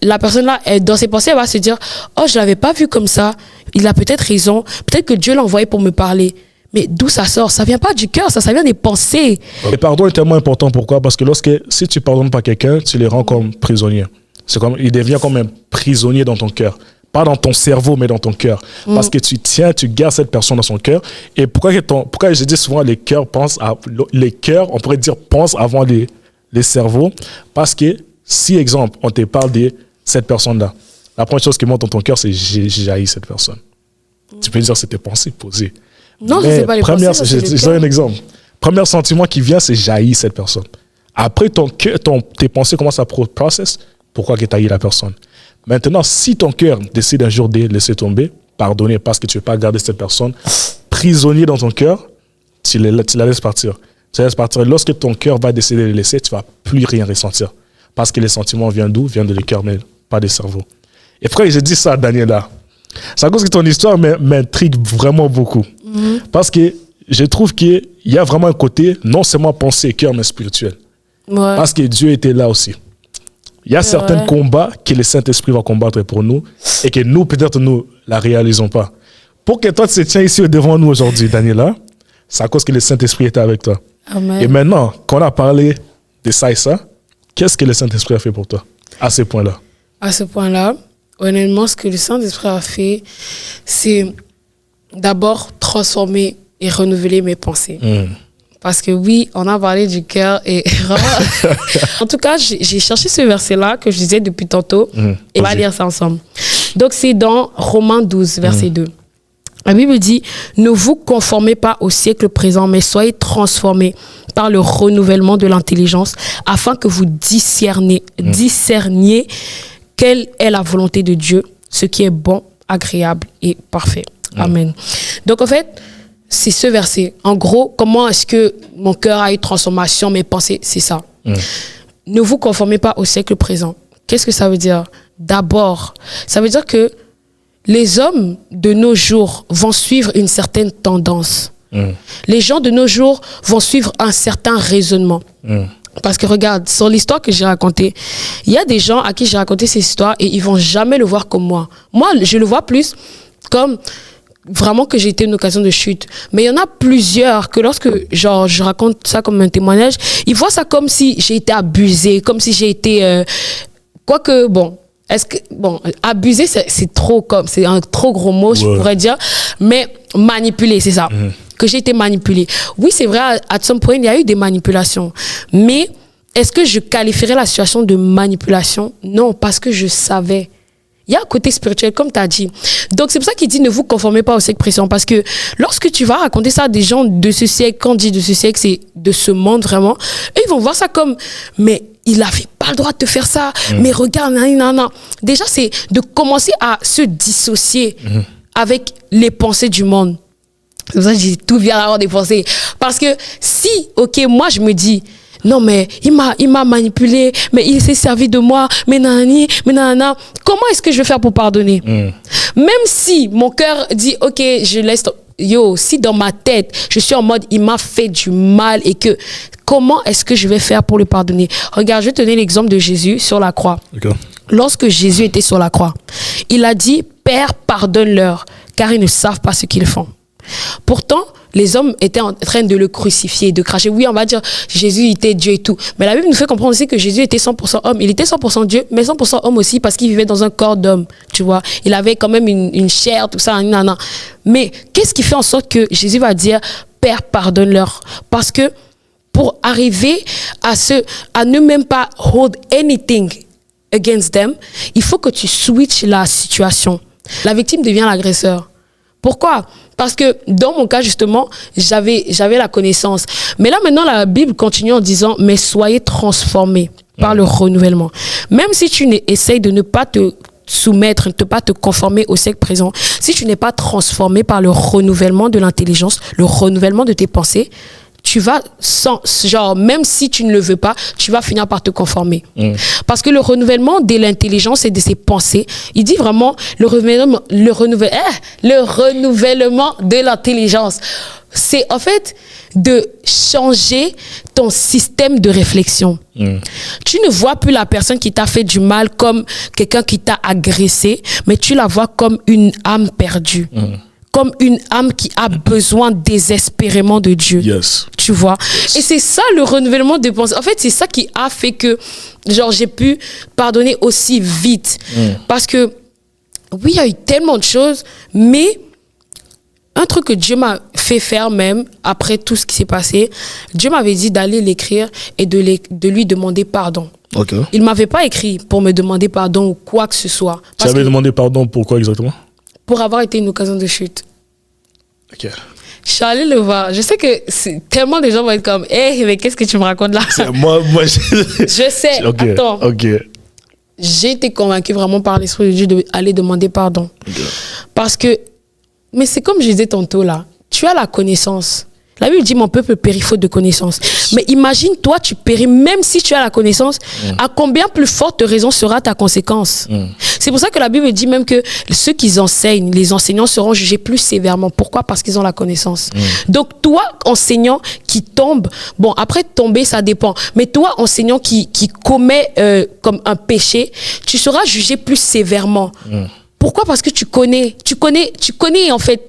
[SPEAKER 1] la personne là, dans ses pensées, elle va se dire oh, je l'avais pas vu comme ça, il a peut-être raison, peut-être que Dieu l'a envoyé pour me parler. Mais d'où ça sort? Ça vient pas du cœur, ça vient des pensées.
[SPEAKER 2] Le pardon est tellement important. Pourquoi? Parce que si tu pardonnes pas quelqu'un, tu les rends comme prisonniers. Il devient comme un prisonnier dans ton cœur. Pas dans ton cerveau, mais dans ton cœur. Parce que tu gardes cette personne dans son cœur. Et pourquoi je dis souvent les cœurs, on pourrait dire, pensent avant les cerveaux? Parce que si, exemple, on te parle de cette personne-là, la première chose qui monte dans ton cœur, c'est j'ai haï cette personne. Tu peux dire c'est tes pensées posées.
[SPEAKER 1] Non, c'est pas les pensées.
[SPEAKER 2] Je donne un exemple. Premier sentiment qui vient, c'est j'ai haï cette personne. Après, tes pensées commencent à process. Pourquoi tu as haï la personne? Maintenant, si ton cœur décide un jour de laisser tomber, pardonner parce que tu ne veux pas garder cette personne prisonnier dans ton cœur, tu la laisses partir. Tu la laisses partir. Lorsque ton cœur va décider de le laisser, tu ne vas plus rien ressentir. Parce que les sentiments viennent d'où? Viennent de le cœur, mais pas des cerveaux. Et pourquoi j'ai dit ça à Daniela? C'est à cause que ton histoire m'intrigue vraiment beaucoup. Parce que je trouve qu'il y a vraiment un côté, non seulement pensée, cœur, mais spirituel. Ouais. Parce que Dieu était là aussi. Il y a certains combats que le Saint-Esprit va combattre pour nous et que nous, peut-être, nous la réalisons pas. Pour que toi, tu te tiens ici devant nous aujourd'hui, Daniela, c'est à cause que le Saint-Esprit était avec toi. Amen. Et maintenant, qu'on a parlé de ça et ça, qu'est-ce que le Saint-Esprit a fait pour toi à ce point-là?
[SPEAKER 1] À ce point-là, honnêtement, ce que le Saint-Esprit a fait, c'est d'abord transformer et renouveler mes pensées. Parce que oui, on a parlé du cœur et vraiment... En tout cas, j'ai cherché ce verset-là que je disais depuis tantôt et on va lire ça ensemble. Donc, c'est dans Romains 12, verset 2. La Bible dit, ne vous conformez pas au siècle présent, mais soyez transformés par le renouvellement de l'intelligence afin que vous discerniez quelle est la volonté de Dieu, ce qui est bon, agréable et parfait. Amen. Donc, en fait, c'est ce verset. En gros, comment est-ce que mon cœur a eu transformation, mes pensées, c'est ça. Ne vous conformez pas au siècle présent. Qu'est-ce que ça veut dire? D'abord, ça veut dire que les hommes de nos jours vont suivre une certaine tendance. Les gens de nos jours vont suivre un certain raisonnement. Parce que regarde, sur l'histoire que j'ai racontée, il y a des gens à qui j'ai raconté ces histoires et ils vont jamais le voir comme moi. Moi, je le vois plus comme... vraiment que j'ai été une occasion de chute. Mais il y en a plusieurs que lorsque genre, je raconte ça comme un témoignage, ils voient ça comme si j'ai été abusée, comme si j'ai été... quoique, bon, abuser, c'est trop comme... C'est un trop gros mot, je pourrais dire. Mais manipuler, c'est ça. Que j'ai été manipulée. Oui, c'est vrai, à some point, il y a eu des manipulations. Mais est-ce que je qualifierais la situation de manipulation? Non, parce que je savais. Il y a un côté spirituel, comme tu as dit. Donc, c'est pour ça qu'il dit ne vous conformez pas au siècle présent. Parce que lorsque tu vas raconter ça à des gens de ce siècle, quand on dit de ce siècle, c'est de ce monde vraiment, eux, ils vont voir ça comme, mais il n'avait pas le droit de te faire ça. Mais regarde, non. Déjà, c'est de commencer à se dissocier avec les pensées du monde. C'est pour ça que je dis tout vient d'avoir des pensées. Parce que si, ok, moi, je me dis, non, mais il m'a manipulé, mais il s'est servi de moi, mais nanani, mais nanana. Comment est-ce que je vais faire pour pardonner? Même si mon cœur dit, ok, je laisse... Yo, si dans ma tête, je suis en mode, il m'a fait du mal et que... Comment est-ce que je vais faire pour le pardonner? Regarde, je vais te donner l'exemple de Jésus sur la croix. Lorsque Jésus était sur la croix, il a dit, Père, pardonne-leur, car ils ne savent pas ce qu'ils font. Pourtant, les hommes étaient en train de le crucifier, de cracher. Oui, on va dire Jésus était Dieu et tout. Mais la Bible nous fait comprendre aussi que Jésus était 100% homme. Il était 100% Dieu, mais 100% homme aussi parce qu'il vivait dans un corps d'homme. Tu vois, il avait quand même une chair, tout ça. Non. Mais qu'est-ce qui fait en sorte que Jésus va dire Père, pardonne-leur? Parce que pour arriver à ne même pas hold anything against them, il faut que tu switches la situation. La victime devient l'agresseur. Pourquoi? Parce que dans mon cas, justement, j'avais la connaissance. Mais là, maintenant, la Bible continue en disant, mais soyez transformés par le renouvellement. Même si tu essayes de ne pas te soumettre, ne pas te conformer au siècle présent, si tu n'es pas transformé par le renouvellement de l'intelligence, le renouvellement de tes pensées, tu vas, même si tu ne le veux pas, tu vas finir par te conformer. Parce que le renouvellement de l'intelligence et de ses pensées, il dit vraiment le renouvellement de l'intelligence. C'est en fait de changer ton système de réflexion. Tu ne vois plus la personne qui t'a fait du mal comme quelqu'un qui t'a agressé, mais tu la vois comme une âme perdue. Comme une âme qui a besoin désespérément de Dieu.
[SPEAKER 2] Yes.
[SPEAKER 1] Tu vois? Et c'est ça le renouvellement des pensées. En fait, c'est ça qui a fait que j'ai pu pardonner aussi vite. Parce que, oui, il y a eu tellement de choses, mais un truc que Dieu m'a fait faire même, après tout ce qui s'est passé, Dieu m'avait dit d'aller l'écrire et de lui demander pardon. Il ne m'avait pas écrit pour me demander pardon ou quoi que ce soit.
[SPEAKER 2] Tu avais demandé pardon pourquoi exactement?
[SPEAKER 1] Pour avoir été une occasion de chute.
[SPEAKER 2] Ok.
[SPEAKER 1] Je suis allée le voir. Je sais que tellement de gens vont être comme, hey, mais qu'est-ce que tu me racontes là?
[SPEAKER 2] Moi
[SPEAKER 1] je sais.
[SPEAKER 2] Okay.
[SPEAKER 1] Attends. J'ai été convaincue vraiment par l'Esprit de Dieu d'aller demander pardon. Parce que, mais c'est comme je disais tantôt là, tu as la connaissance. La Bible dit, mon peuple périt faute de connaissance. Mais imagine, toi, tu péris, même si tu as la connaissance, à combien plus forte raison sera ta conséquence? C'est pour ça que la Bible dit même que ceux qui enseignent, les enseignants seront jugés plus sévèrement. Pourquoi? Parce qu'ils ont la connaissance. Donc, toi, enseignant qui tombe, bon, après tomber, ça dépend. Mais toi, enseignant qui commet comme un péché, tu seras jugé plus sévèrement. Pourquoi? Parce que tu connais en fait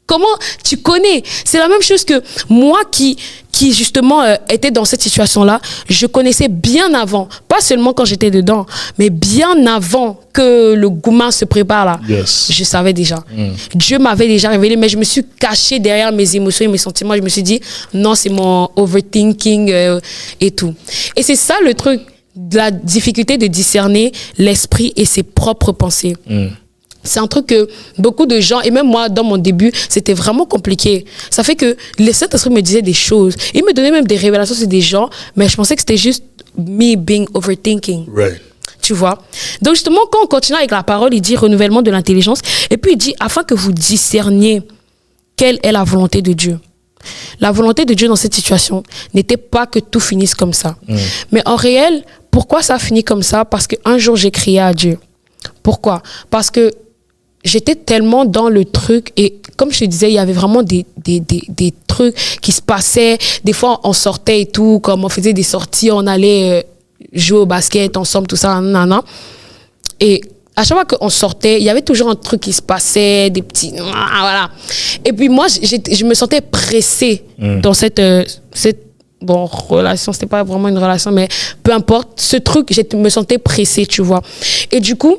[SPEAKER 1] Comment tu connais? C'est la même chose que moi qui justement était dans cette situation-là. Je connaissais bien avant, pas seulement quand j'étais dedans, mais bien avant que le gourmand se prépare là.
[SPEAKER 2] Yes.
[SPEAKER 1] Je savais déjà. Dieu m'avait déjà révélé, mais je me suis cachée derrière mes émotions et mes sentiments. Je me suis dit, non, c'est mon overthinking et tout. Et c'est ça le truc, de la difficulté de discerner l'esprit et ses propres pensées. C'est un truc que beaucoup de gens, et même moi, dans mon début, c'était vraiment compliqué. Ça fait que le Saint-Esprit me disait des choses. Il me donnait même des révélations sur des gens, mais je pensais que c'était juste me being overthinking.
[SPEAKER 2] Right.
[SPEAKER 1] Tu vois? Donc justement, quand on continue avec la parole, il dit renouvellement de l'intelligence. Et puis il dit, afin que vous discerniez quelle est la volonté de Dieu. La volonté de Dieu dans cette situation n'était pas que tout finisse comme ça. Mais en réel, pourquoi ça a fini comme ça? Parce qu'un jour, j'ai crié à Dieu. Pourquoi? Parce que j'étais tellement dans le truc et comme je te disais, il y avait vraiment des trucs qui se passaient. Des fois, on sortait et tout, comme on faisait des sorties, on allait jouer au basket ensemble, tout ça, nanana. Et à chaque fois qu'on sortait, il y avait toujours un truc qui se passait, des petits... Voilà. Et puis moi, je me sentais pressée dans cette relation. C'était pas vraiment une relation, mais peu importe. Ce truc, je me sentais pressée, tu vois. Et du coup,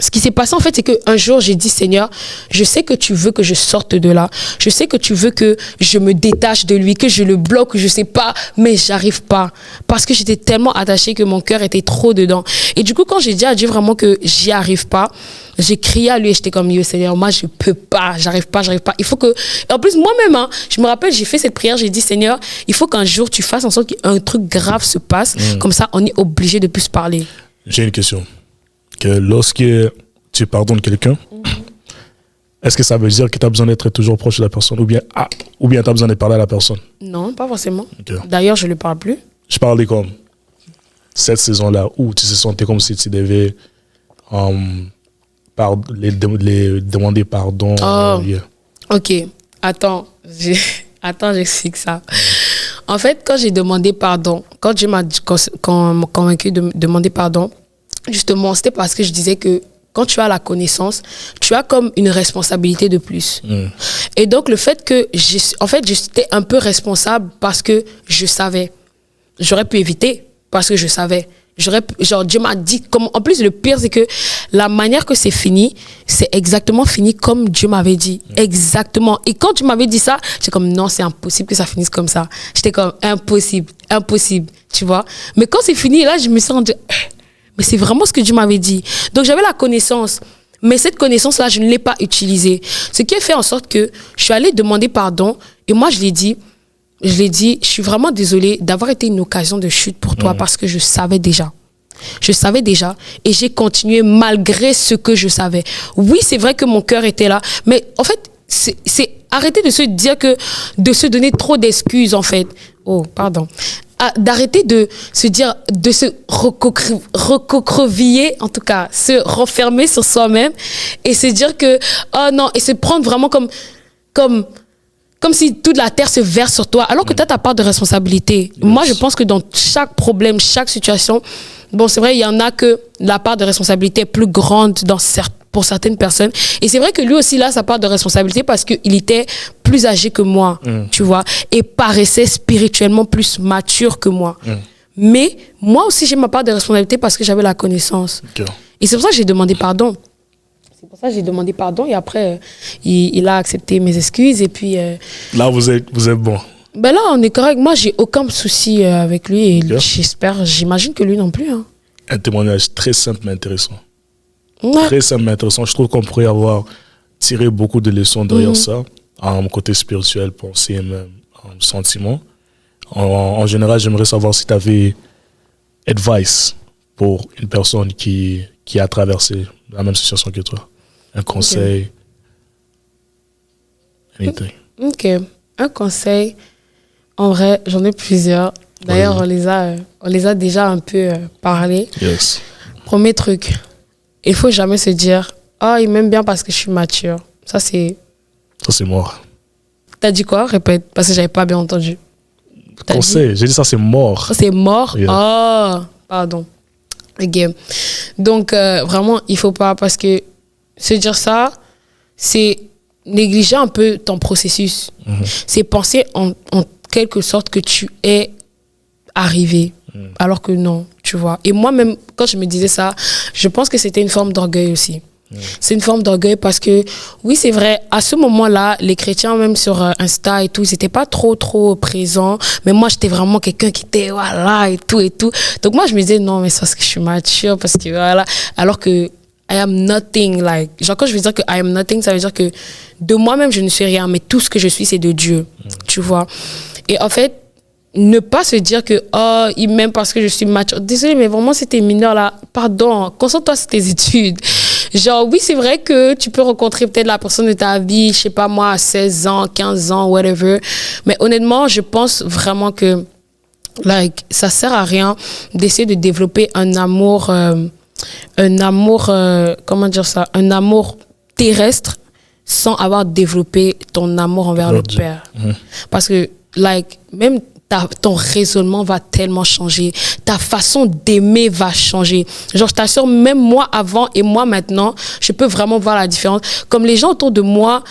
[SPEAKER 1] ce qui s'est passé en fait, c'est qu'un jour, j'ai dit, Seigneur, je sais que tu veux que je sorte de là. Je sais que tu veux que je me détache de lui, que je le bloque, je sais pas, mais j'arrive pas. Parce que j'étais tellement attachée que mon cœur était trop dedans. Et du coup, quand j'ai dit à Dieu vraiment que j'y arrive pas, j'ai crié à lui et j'étais comme, yo, Seigneur, moi, je peux pas, j'arrive pas. Il faut que, et en plus, moi-même, hein, je me rappelle, j'ai fait cette prière, j'ai dit, Seigneur, il faut qu'un jour, tu fasses en sorte qu'un truc grave se passe. Comme ça, on est obligé de plus se parler.
[SPEAKER 2] J'ai une question. Que lorsque tu pardonnes quelqu'un, est-ce que ça veut dire que tu as besoin d'être toujours proche de la personne ou bien tu as besoin de parler à la personne?
[SPEAKER 1] Non, pas forcément.
[SPEAKER 2] Okay.
[SPEAKER 1] D'ailleurs, je ne lui parle plus.
[SPEAKER 2] Je parlais comme cette saison-là où tu te sentais comme si tu devais les demander pardon.
[SPEAKER 1] Ok, attends, j'explique ça. En fait, quand j'ai demandé pardon, quand Dieu m'a convaincu de demander pardon, justement, c'était parce que je disais que quand tu as la connaissance, tu as comme une responsabilité de plus. Et donc, le fait que, j'étais un peu responsable parce que je savais. J'aurais pu éviter parce que je savais. Dieu m'a dit, en plus, le pire, c'est que la manière que c'est fini, c'est exactement fini comme Dieu m'avait dit. Exactement. Et quand tu m'avais dit ça, j'étais comme, non, c'est impossible que ça finisse comme ça. J'étais comme, impossible, tu vois. Mais quand c'est fini, là, je me sens dit, mais c'est vraiment ce que Dieu m'avait dit. Donc, j'avais la connaissance. Mais cette connaissance-là, je ne l'ai pas utilisée. Ce qui a fait en sorte que je suis allée demander pardon. Et moi, je l'ai dit, je suis vraiment désolée d'avoir été une occasion de chute pour toi parce que je savais déjà. Je savais déjà et j'ai continué malgré ce que je savais. Oui, c'est vrai que mon cœur était là. Mais en fait, c'est arrêter de se dire de se donner trop d'excuses, en fait. Oh, pardon. D'arrêter de se dire, de se recroqueviller, en tout cas, se renfermer sur soi-même et se dire que, oh non, et se prendre vraiment comme si toute la terre se verse sur toi, alors que tu as ta part de responsabilité. Yes. Moi, je pense que dans chaque problème, chaque situation, bon, c'est vrai, il y en a que la part de responsabilité est plus grande pour certaines personnes. Et c'est vrai que lui aussi, là, sa part de responsabilité parce qu'il était plus âgé que moi, tu vois, et paraissait spirituellement plus mature que moi. Mais moi aussi, j'ai ma part de responsabilité parce que j'avais la connaissance. Okay. Et c'est pour ça que j'ai demandé pardon. Et après, il a accepté mes excuses. Et puis,
[SPEAKER 2] là, vous êtes bon.
[SPEAKER 1] Ben là, on est correct. Moi, j'ai aucun souci avec lui. Et j'imagine que lui non plus. Hein.
[SPEAKER 2] Un témoignage très simple mais intéressant. Ouais. Très simple mais intéressant. Je trouve qu'on pourrait avoir tiré beaucoup de leçons derrière ça, en côté spirituel, pensée, même en sentiment. En général, j'aimerais savoir si tu avais advice pour une personne qui a traversé la même situation que toi. Un conseil. Anything.
[SPEAKER 1] Ok. Un conseil. En vrai, j'en ai plusieurs. D'ailleurs, on les a déjà un peu parlé.
[SPEAKER 2] Yes.
[SPEAKER 1] Premier truc. Il faut jamais se dire, oh, il m'aime bien parce que je suis mature. Ça, c'est
[SPEAKER 2] mort.
[SPEAKER 1] T'as dit quoi? Répète, parce que j'avais pas bien entendu.
[SPEAKER 2] Conseil. J'ai dit ça, c'est mort.
[SPEAKER 1] Ça, c'est mort?
[SPEAKER 2] Yeah.
[SPEAKER 1] Oh, pardon. Ok. Donc, vraiment, il faut pas, parce que se dire ça, c'est négliger un peu ton processus. C'est penser en quelque sorte que tu es arrivé, alors que non, tu vois. Et moi-même, quand je me disais ça, je pense que c'était une forme d'orgueil aussi. C'est une forme d'orgueil parce que, oui, c'est vrai, à ce moment-là, les chrétiens, même sur Insta et tout, ils n'étaient pas trop présents. Mais moi, j'étais vraiment quelqu'un qui était, voilà, et tout, et tout. Donc, moi, je me disais, non, mais c'est parce que je suis mature, parce que, voilà. Alors que, I am nothing, like, genre, quand je veux dire que I am nothing, ça veut dire que de moi-même, je ne suis rien, mais tout ce que je suis, c'est de Dieu, tu vois. Et en fait, ne pas se dire que, oh, il m'aime parce que je suis mature. Désolé, mais vraiment, c'était mineur, là. Pardon, concentre-toi sur tes études. Genre, oui, c'est vrai que tu peux rencontrer peut-être la personne de ta vie, je sais pas moi, à 16 ans, 15 ans, whatever. Mais honnêtement, je pense vraiment que, like, ça sert à rien d'essayer de développer un amour, comment dire ça, un amour terrestre sans avoir développé ton amour envers le Père. Parce que, like, même ton raisonnement va tellement changer. Ta façon d'aimer va changer. Genre, je t'assure, même moi avant et moi maintenant, je peux vraiment voir la différence. Comme les gens autour de moi,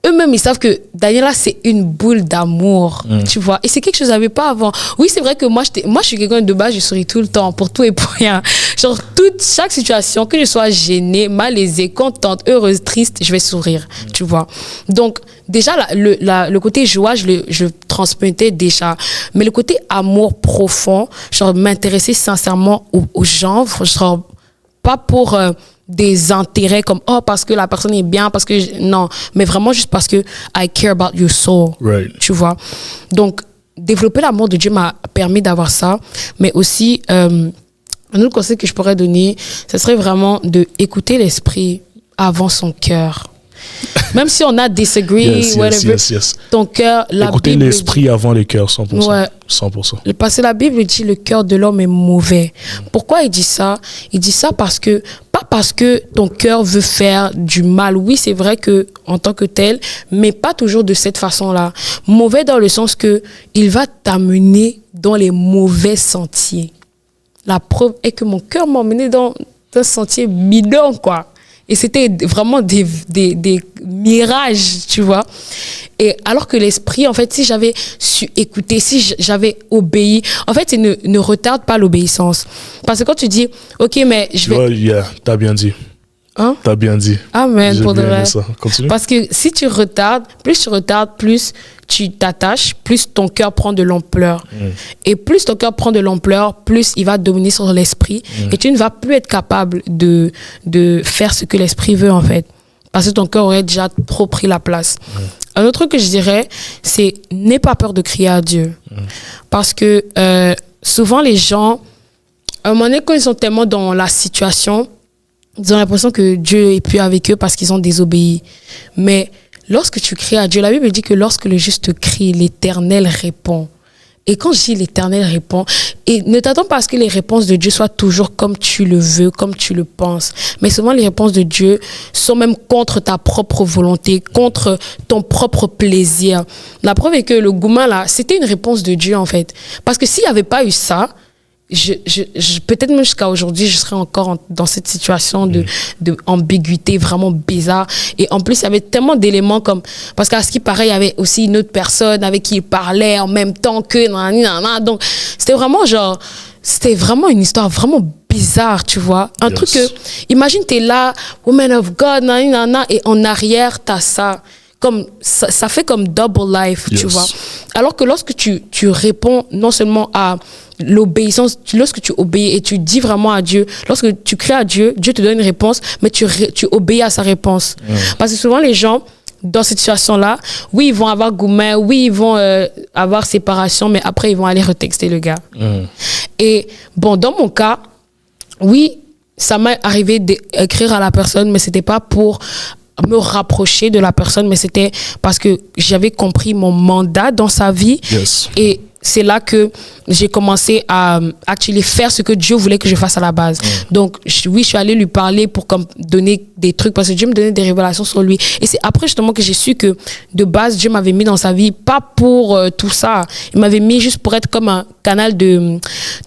[SPEAKER 1] eux-mêmes, ils savent que Daniela, c'est une boule d'amour, tu vois. Et c'est quelque chose que je n'avais pas avant. Oui, c'est vrai que moi, je suis quelqu'un de base, je souris tout le temps, pour tout et pour rien. Genre, chaque situation, que je sois gênée, malaisée, contente, heureuse, triste, je vais sourire, tu vois. Donc, déjà, le côté joie, je le transmettais déjà. Mais le côté amour profond, genre, m'intéresser sincèrement aux gens, genre, pas pour des intérêts comme, oh, parce que la personne est bien, parce que, non, mais vraiment juste parce que I care about your soul, tu vois. Donc, développer l'amour de Dieu m'a permis d'avoir ça, mais aussi, un autre conseil que je pourrais donner, ce serait vraiment d'écouter l'esprit avant son cœur. Même si on a disagree, whatever, ton cœur, la
[SPEAKER 2] écouter
[SPEAKER 1] Bible
[SPEAKER 2] l'esprit
[SPEAKER 1] dit,
[SPEAKER 2] avant les cœurs, 100%.
[SPEAKER 1] Ouais.
[SPEAKER 2] 100%.
[SPEAKER 1] Parce que la Bible dit le cœur de l'homme est mauvais. Pourquoi il dit ça? Il dit ça parce que, pas parce que ton cœur veut faire du mal. Oui, c'est vrai que en tant que tel, mais pas toujours de cette façon-là. Mauvais dans le sens que il va t'amener dans les mauvais sentiers. La preuve est que mon cœur m'a emmené dans un sentier bidon, quoi. Et c'était vraiment des mirages, tu vois. Et alors que l'esprit, en fait, si j'avais su écouter, si j'avais obéi, en fait, ne retarde pas l'obéissance. Parce que quand tu dis, OK, mais je vais...
[SPEAKER 2] Yeah, t'as bien dit.
[SPEAKER 1] Hein?
[SPEAKER 2] T'as bien dit.
[SPEAKER 1] Amen, pour de vrai.
[SPEAKER 2] Continue.
[SPEAKER 1] Parce que si tu retardes, plus tu t'attaches, plus ton cœur prend de l'ampleur. Et plus ton cœur prend de l'ampleur, plus il va dominer sur l'esprit. Et tu ne vas plus être capable de faire ce que l'esprit veut, en fait. Parce que ton cœur aurait déjà trop pris la place. Un autre truc que je dirais, c'est n'aie pas peur de crier à Dieu. Parce que souvent, les gens, à un moment donné, quand ils sont tellement dans la situation, ils ont l'impression que Dieu est plus avec eux parce qu'ils ont désobéi. Mais lorsque tu cries à Dieu, la Bible dit que lorsque le juste crie, l'Éternel répond. Et quand je dis l'Éternel répond, et ne t'attends pas à ce que les réponses de Dieu soient toujours comme tu le veux, comme tu le penses. Mais souvent, les réponses de Dieu sont même contre ta propre volonté, contre ton propre plaisir. La preuve est que le gourmand, là, c'était une réponse de Dieu, en fait. Parce que s'il n'y avait pas eu ça, peut-être même jusqu'à aujourd'hui, je serais encore dans cette situation de ambiguïté vraiment bizarre. Et en plus, il y avait tellement d'éléments comme... Parce qu'à ce qui paraît, il y avait aussi une autre personne avec qui il parlait en même temps que... Donc, c'était vraiment genre... C'était vraiment une histoire vraiment bizarre, tu vois. Un truc que... Imagine, t'es là, woman of God, et en arrière, t'as ça. Comme ça fait comme double life, tu vois. Alors que lorsque tu réponds non seulement à l'obéissance, lorsque tu obéis et tu dis vraiment à Dieu, lorsque tu cries à Dieu, Dieu te donne une réponse, mais tu obéis à sa réponse. Parce que souvent les gens, dans cette situation-là, oui, ils vont avoir gourmet, oui, ils vont avoir séparation, mais après, ils vont aller retexter le gars. Et bon, dans mon cas, oui, ça m'est arrivé d'écrire à la personne, mais c'était pas pour me rapprocher de la personne, mais c'était parce que j'avais compris mon mandat dans sa vie. Et c'est là que j'ai commencé à faire ce que Dieu voulait que je fasse à la base. Donc, oui, je suis allée lui parler pour donner des trucs, parce que Dieu me donnait des révélations sur lui. Et c'est après justement que j'ai su que de base, Dieu m'avait mis dans sa vie, pas pour tout ça. Il m'avait mis juste pour être comme un canal de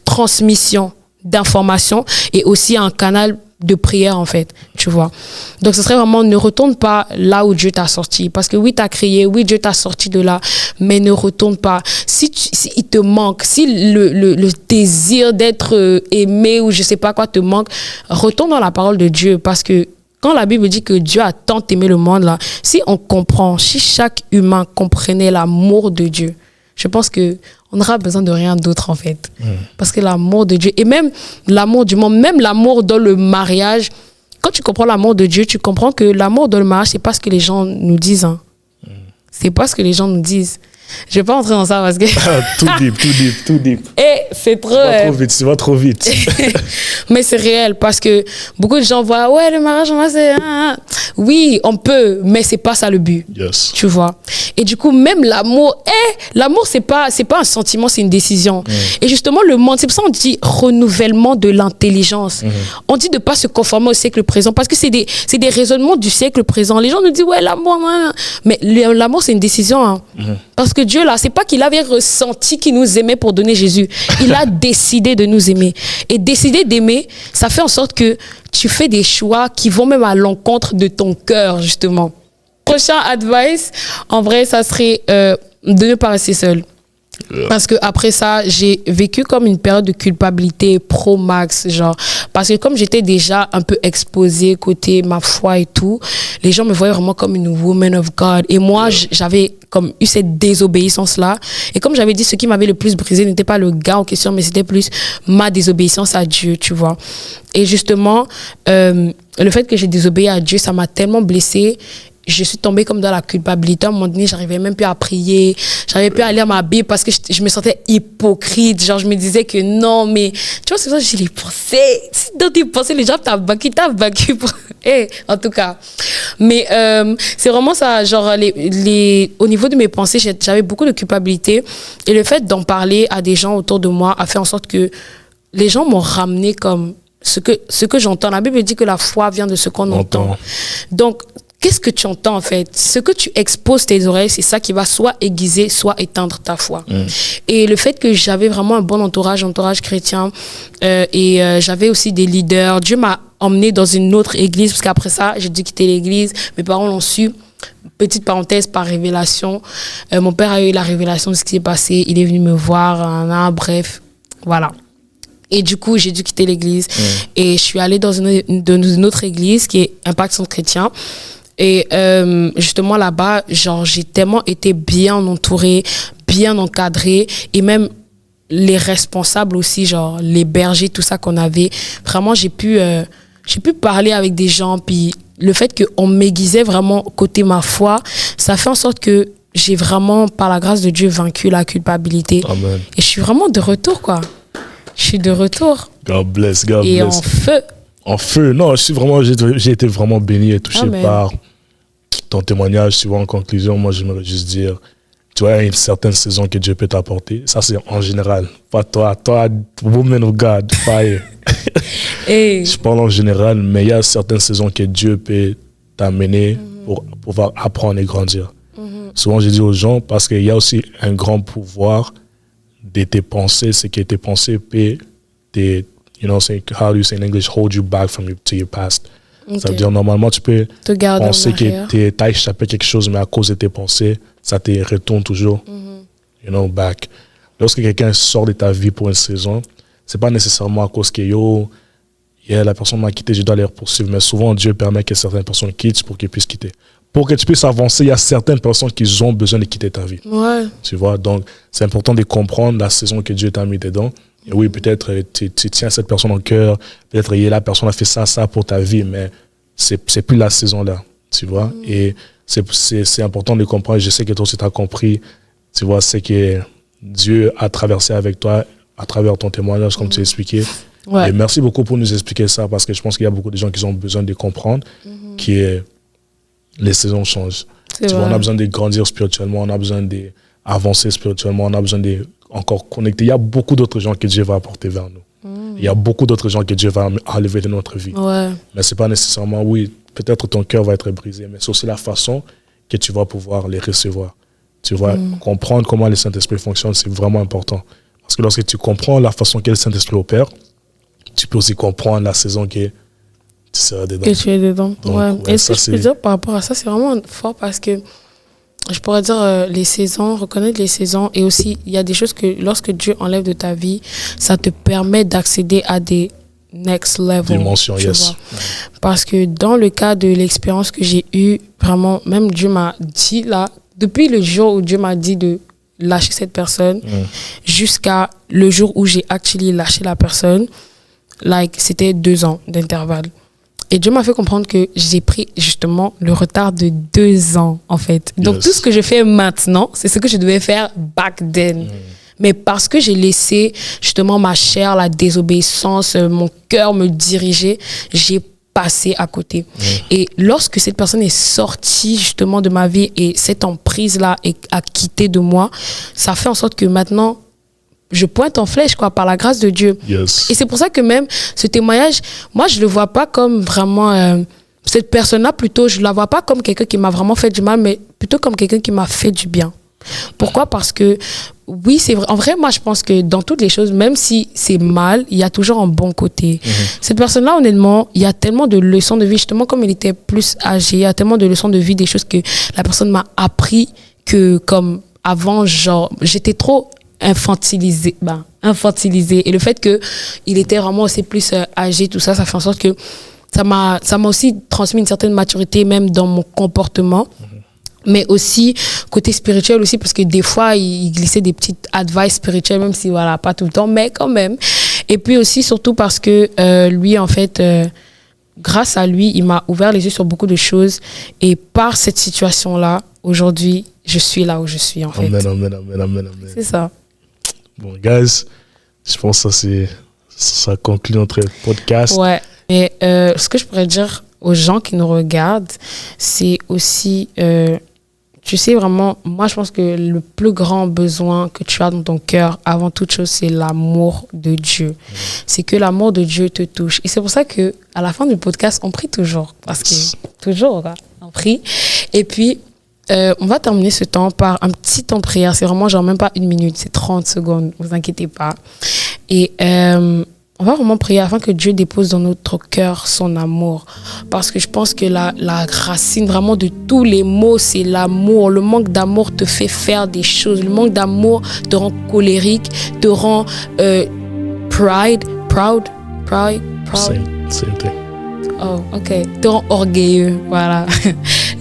[SPEAKER 1] transmission d'informations et aussi un canal de prière, en fait. tu vois. Donc, ce serait vraiment, ne retourne pas là où Dieu t'a sorti. Parce que oui, t'as crié, oui, Dieu t'a sorti de là, mais ne retourne pas. Si il te manque, si le désir d'être aimé ou je sais pas quoi te manque, retourne dans la parole de Dieu. Parce que quand la Bible dit que Dieu a tant aimé le monde, là, si on comprend, si chaque humain comprenait l'amour de Dieu, je pense que on n'aura besoin de rien d'autre, en fait. Parce que l'amour de Dieu, et même l'amour du monde, même l'amour dans le mariage, quand tu comprends l'amour de Dieu, tu comprends que l'amour dans le mariage, c'est pas ce que les gens nous disent. Hein. C'est pas ce que les gens nous disent. Je vais pas entrer dans ça parce que...
[SPEAKER 2] Tout deep.
[SPEAKER 1] Et c'est trop...
[SPEAKER 2] Tu vas trop vite.
[SPEAKER 1] Mais c'est réel parce que beaucoup de gens voient, ouais, le mariage, c'est... Oui, on peut, mais c'est pas ça le but.
[SPEAKER 2] Yes.
[SPEAKER 1] Tu vois. Et du coup, même l'amour, l'amour, c'est pas un sentiment, c'est une décision. Et justement, le monde, c'est pour ça qu'on dit renouvellement de l'intelligence. On dit de pas se conformer au siècle présent parce que c'est des raisonnements du siècle présent. Les gens nous disent, ouais, l'amour, mais l'amour, c'est une décision. Hein. Parce que Dieu, là, c'est pas qu'il avait ressenti qu'il nous aimait pour donner Jésus. Il a décidé de nous aimer. Et décider d'aimer, ça fait en sorte que tu fais des choix qui vont même à l'encontre de ton cœur, justement. Prochain advice, en vrai, ça serait de ne pas rester seul. Parce que après ça, j'ai vécu comme une période de culpabilité pro-max, genre. Parce que comme j'étais déjà un peu exposée côté ma foi et tout, les gens me voyaient vraiment comme une woman of God. Et moi, j'avais comme eu cette désobéissance-là. Et comme j'avais dit, ce qui m'avait le plus brisé n'était pas le gars en question, mais c'était plus ma désobéissance à Dieu, tu vois. Et justement, le fait que j'ai désobéi à Dieu, ça m'a tellement blessée. Je suis tombée comme dans la culpabilité. À un moment donné, j'arrivais même plus à prier. J'arrivais plus à lire ma Bible parce que je me sentais hypocrite. Genre, je me disais que non, mais tu vois, c'est ça que j'ai les pensées. Si dans tes pensées, les gens t'ont battu. En tout cas. Mais c'est vraiment ça. Genre, au niveau de mes pensées, j'avais beaucoup de culpabilité. Et le fait d'en parler à des gens autour de moi a fait en sorte que les gens m'ont ramené comme ce que j'entends. La Bible dit que la foi vient de ce qu'on entend. Donc, qu'est-ce que tu entends en fait? Ce que tu exposes tes oreilles, c'est ça qui va soit aiguiser, soit éteindre ta foi. Et le fait que j'avais vraiment un bon entourage chrétien, et j'avais aussi des leaders. Dieu m'a emmené dans une autre église, parce qu'après ça, j'ai dû quitter l'église. Mes parents l'ont su. Petite parenthèse, par révélation. Mon père a eu la révélation de ce qui s'est passé. Il est venu me voir, bref, voilà. Et du coup, j'ai dû quitter l'église. Et je suis allée dans une autre église qui est Impact Centre Chrétien. Et justement là-bas, genre, j'ai tellement été bien entourée, bien encadrée, et même les responsables aussi, genre les bergers, tout ça qu'on avait. Vraiment, j'ai pu parler avec des gens. Puis le fait qu'on m'aiguisait vraiment côté ma foi, ça fait en sorte que j'ai vraiment, par la grâce de Dieu, vaincu la culpabilité.
[SPEAKER 2] Amen.
[SPEAKER 1] Et je suis vraiment de retour, quoi. Je suis de retour.
[SPEAKER 2] God bless.
[SPEAKER 1] Et en feu.
[SPEAKER 2] En feu. Non, j'ai été vraiment béni et touché par ton témoignage. Tu vois, en conclusion, moi, j'aimerais juste dire, tu vois, il y a une certaine saison que Dieu peut t'apporter. Ça, c'est en général. Pas toi, woman of God, fire. Je parle en général, mais il y a certaines saisons que Dieu peut t'amener pour pouvoir apprendre et grandir. Souvent, je dis aux gens, parce qu'il y a aussi un grand pouvoir de tes pensées, c'est que tes pensées peuvent how do you say in English, hold you back to your past. Okay. Ça veut dire, normalement, tu peux penser que tu as échappé quelque chose, mais à cause de tes pensées, ça te retourne toujours, back. Lorsque quelqu'un sort de ta vie pour une saison, c'est pas nécessairement à cause que, la personne m'a quitté, je dois les poursuivre. Mais souvent, Dieu permet que certaines personnes quittent pour qu'ils puissent quitter. Pour que tu puisses avancer, il y a certaines personnes qui ont besoin de quitter ta vie.
[SPEAKER 1] Ouais.
[SPEAKER 2] Tu vois, donc c'est important de comprendre la saison que Dieu t'a mis dedans. Et oui, peut-être tu tiens cette personne au cœur, peut-être la personne a fait ça pour ta vie, mais c'est plus la saison là, tu vois. Et c'est important de comprendre, je sais que toi aussi tu as compris, tu vois, c'est que Dieu a traversé avec toi à travers ton témoignage, comme tu as expliqué. Ouais. Et merci beaucoup pour nous expliquer ça, parce que je pense qu'il y a beaucoup de gens qui ont besoin de comprendre que les saisons changent. Tu vois, on a besoin de grandir spirituellement, on a besoin d'avancer spirituellement, on a besoin de encore connecter. Il y a beaucoup d'autres gens que Dieu va apporter vers nous. Il y a beaucoup d'autres gens que Dieu va enlever de notre vie. Ouais. Mais c'est pas nécessairement, peut-être ton cœur va être brisé, mais c'est aussi la façon que tu vas pouvoir les recevoir. Tu vas comprendre comment le Saint-Esprit fonctionne, c'est vraiment important. Parce que lorsque tu comprends la façon que le Saint-Esprit opère, tu peux aussi comprendre la saison que seras dedans.
[SPEAKER 1] Que tu es dedans.
[SPEAKER 2] Donc,
[SPEAKER 1] ouais.
[SPEAKER 2] ouais,
[SPEAKER 1] Et ce que je peux dire par rapport à ça, c'est vraiment fort parce que je pourrais dire les saisons, reconnaître les saisons. Et aussi, il y a des choses que lorsque Dieu enlève de ta vie, ça te permet d'accéder à des next level.
[SPEAKER 2] Dimension, yes.
[SPEAKER 1] Parce que dans le cas de l'expérience que j'ai eue, vraiment, même Dieu m'a dit là, depuis le jour où Dieu m'a dit de lâcher cette personne, jusqu'à le jour où j'ai actually lâché la personne, c'était 2 ans d'intervalle. Et Dieu m'a fait comprendre que j'ai pris justement le retard de 2 ans, en fait. Donc, tout ce que je fais maintenant, c'est ce que je devais faire back then. Mais parce que j'ai laissé justement ma chair, la désobéissance, mon cœur me diriger, j'ai passé à côté. Et lorsque cette personne est sortie justement de ma vie et cette emprise-là a quitté de moi, ça fait en sorte que maintenant, je pointe en flèche, quoi, par la grâce de Dieu.
[SPEAKER 2] Yes.
[SPEAKER 1] Et c'est pour ça que même ce témoignage, moi, je le vois pas comme vraiment... cette personne-là, plutôt, je la vois pas comme quelqu'un qui m'a vraiment fait du mal, mais plutôt comme quelqu'un qui m'a fait du bien. Pourquoi? Parce que, oui, c'est vrai. En vrai, moi, je pense que dans toutes les choses, même si c'est mal, il y a toujours un bon côté. Cette personne-là, honnêtement, il y a tellement de leçons de vie, justement, comme il était plus âgé, il y a tellement de leçons de vie, des choses que la personne m'a appris que, comme avant, genre, j'étais trop infantilisée. Et le fait qu'il était vraiment aussi plus âgé, tout ça, ça fait en sorte que ça m'a aussi transmis une certaine maturité, même dans mon comportement. Mais aussi côté spirituel aussi, parce que des fois il glissait des petites advice spirituelles, même si voilà, pas tout le temps, mais quand même. Et puis aussi surtout parce que lui, en fait, grâce à lui, il m'a ouvert les yeux sur beaucoup de choses, et par cette situation là, aujourd'hui, je suis là où je suis, en fait.
[SPEAKER 2] Amen.
[SPEAKER 1] C'est ça.
[SPEAKER 2] Bon, guys, je pense que ça conclut notre podcast.
[SPEAKER 1] Ouais. Et ce que je pourrais dire aux gens qui nous regardent, c'est aussi, tu sais, vraiment, moi, je pense que le plus grand besoin que tu as dans ton cœur, avant toute chose, c'est l'amour de Dieu. C'est que l'amour de Dieu te touche. Et c'est pour ça que à la fin du podcast, on prie toujours. Parce que, toujours, quoi, on prie. Et puis, on va terminer ce temps par un petit temps de prière. C'est vraiment genre même pas 1 minute, c'est 30 secondes. Ne vous inquiétez pas. Et on va vraiment prier afin que Dieu dépose dans notre cœur son amour. Parce que je pense que la racine vraiment de tous les maux, c'est l'amour. Le manque d'amour te fait faire des choses. Le manque d'amour te rend colérique, te rend proud.
[SPEAKER 2] Same thing.
[SPEAKER 1] Oh, ok. Te rend orgueilleux, voilà.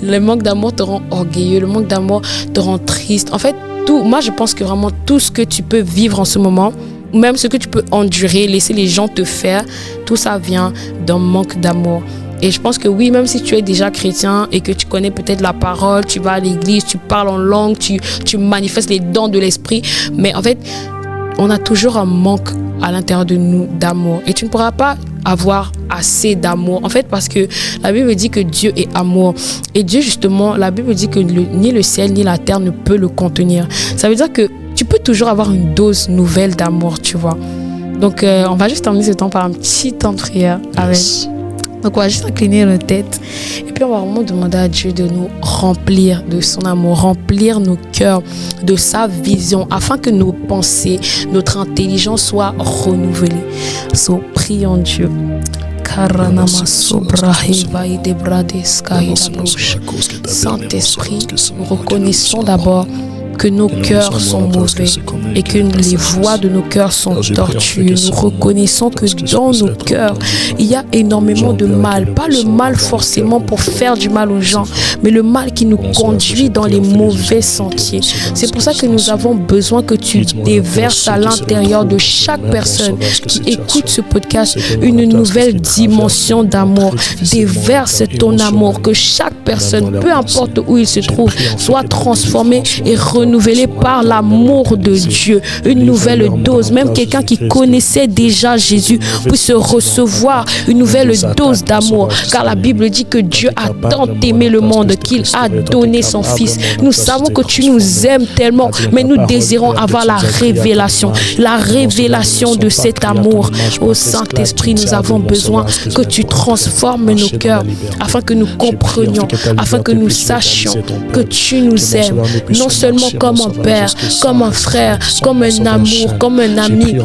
[SPEAKER 1] Le manque d'amour te rend orgueilleux. Le manque d'amour te rend triste. En fait, moi, je pense que vraiment tout ce que tu peux vivre en ce moment, ou même ce que tu peux endurer, laisser les gens te faire, tout ça vient d'un manque d'amour. Et je pense que oui, même si tu es déjà chrétien et que tu connais peut-être la parole, tu vas à l'église, tu parles en langue, tu manifestes les dons de l'esprit, mais en fait, on a toujours un manque à l'intérieur de nous d'amour. Et tu ne pourras pas avoir assez d'amour. En fait, parce que la Bible dit que Dieu est amour. Et Dieu, justement, la Bible dit que ni le ciel ni la terre ne peut le contenir. Ça veut dire que tu peux toujours avoir une dose nouvelle d'amour, tu vois. Donc, on va juste terminer ce temps par un petit temps de prière.
[SPEAKER 2] Yes.
[SPEAKER 1] Donc, on va juste incliner nos têtes. Et puis, on va vraiment demander à Dieu de nous remplir de son amour, remplir nos cœurs de sa vision, afin que nos pensées, notre intelligence soient renouvelées. So, prions Dieu. Saint-Esprit, nous reconnaissons d'abord que nos cœurs sont mauvais et que les voies de nos cœurs sont tortueuses. Nous reconnaissons que dans nos cœurs, il y a énormément de mal. Pas le mal forcément pour faire du mal aux gens, mais le mal qui nous conduit dans les mauvais sentiers. C'est pour ça que nous avons besoin que tu déverses à l'intérieur de chaque personne qui écoute ce podcast une nouvelle dimension d'amour. Déverse ton amour, que chaque personne, peu importe où il se trouve, soit transformée et renouvelée par l'amour de Dieu. Une nouvelle dose, même quelqu'un qui connaissait déjà Jésus puisse recevoir une nouvelle dose d'amour, car la Bible dit que Dieu a tant aimé le monde qu'il a donné son Fils. Nous savons que tu nous aimes tellement, mais nous désirons avoir la révélation de cet amour. Ô Saint-Esprit, nous avons besoin que tu transformes nos cœurs, afin que nous comprenions, afin que nous sachions que tu nous aimes, non seulement comme un père, comme un frère, comme un amour, comme un ami,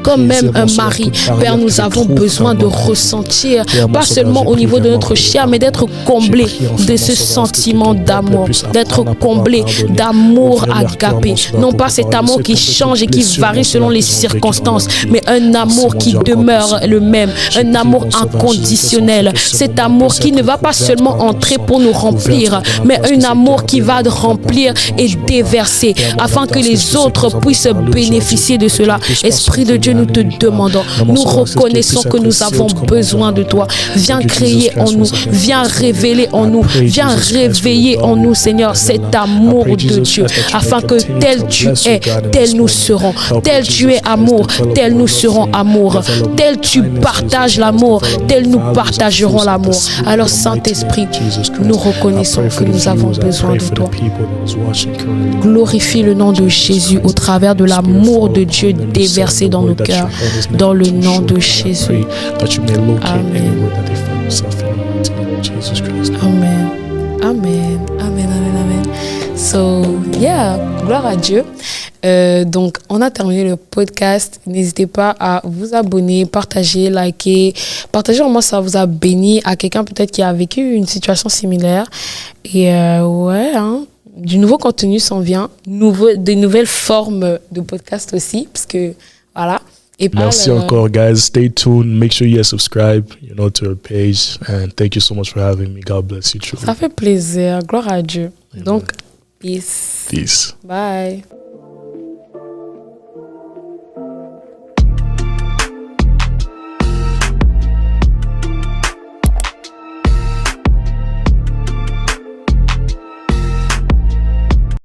[SPEAKER 1] comme même un mari. Père, nous avons besoin de ressentir, pas seulement au niveau de notre chair, mais d'être comblés de ce sentiment d'amour, d'être comblés d'amour agapé. Non pas cet amour qui change et qui varie selon les circonstances, mais un amour qui demeure le même, un amour inconditionnel. Cet amour qui ne va pas seulement entrer pour nous remplir, mais un amour qui va remplir et déverser afin que les autres puissent bénéficier de cela. Esprit de Dieu, nous te demandons, nous reconnaissons que nous avons besoin de toi. Viens créer en nous, viens révéler en nous, viens réveiller en nous, Seigneur, cet amour de Dieu, afin que tel tu es, tel nous serons, tel tu es amour, tel nous serons amour, tel tu partages l'amour, tel nous partagerons l'amour. Alors Saint-Esprit, nous reconnaissons que nous avons besoin de toi. Glorifie le nom de Jésus au travers de l'amour de Dieu déversé dans nos cœurs, dans le nom de Jésus. Amen. Amen. Amen. Amen. Amen. Amen. So, yeah, gloire à Dieu. Donc, on a terminé le podcast. N'hésitez pas à vous abonner, partager, liker. Partagez au moins ça vous a béni à quelqu'un peut-être qui a vécu une situation similaire. Et ouais, hein, du nouveau contenu s'en vient. Des nouvelles formes de podcast aussi. Parce que, voilà. Et
[SPEAKER 2] merci encore, guys. Stay tuned. Make sure you subscribe, to our page. And thank you so much for having me. God bless you.
[SPEAKER 1] Ça fait plaisir. Gloire à Dieu. Amen. Donc, peace.
[SPEAKER 2] Peace.
[SPEAKER 1] Bye.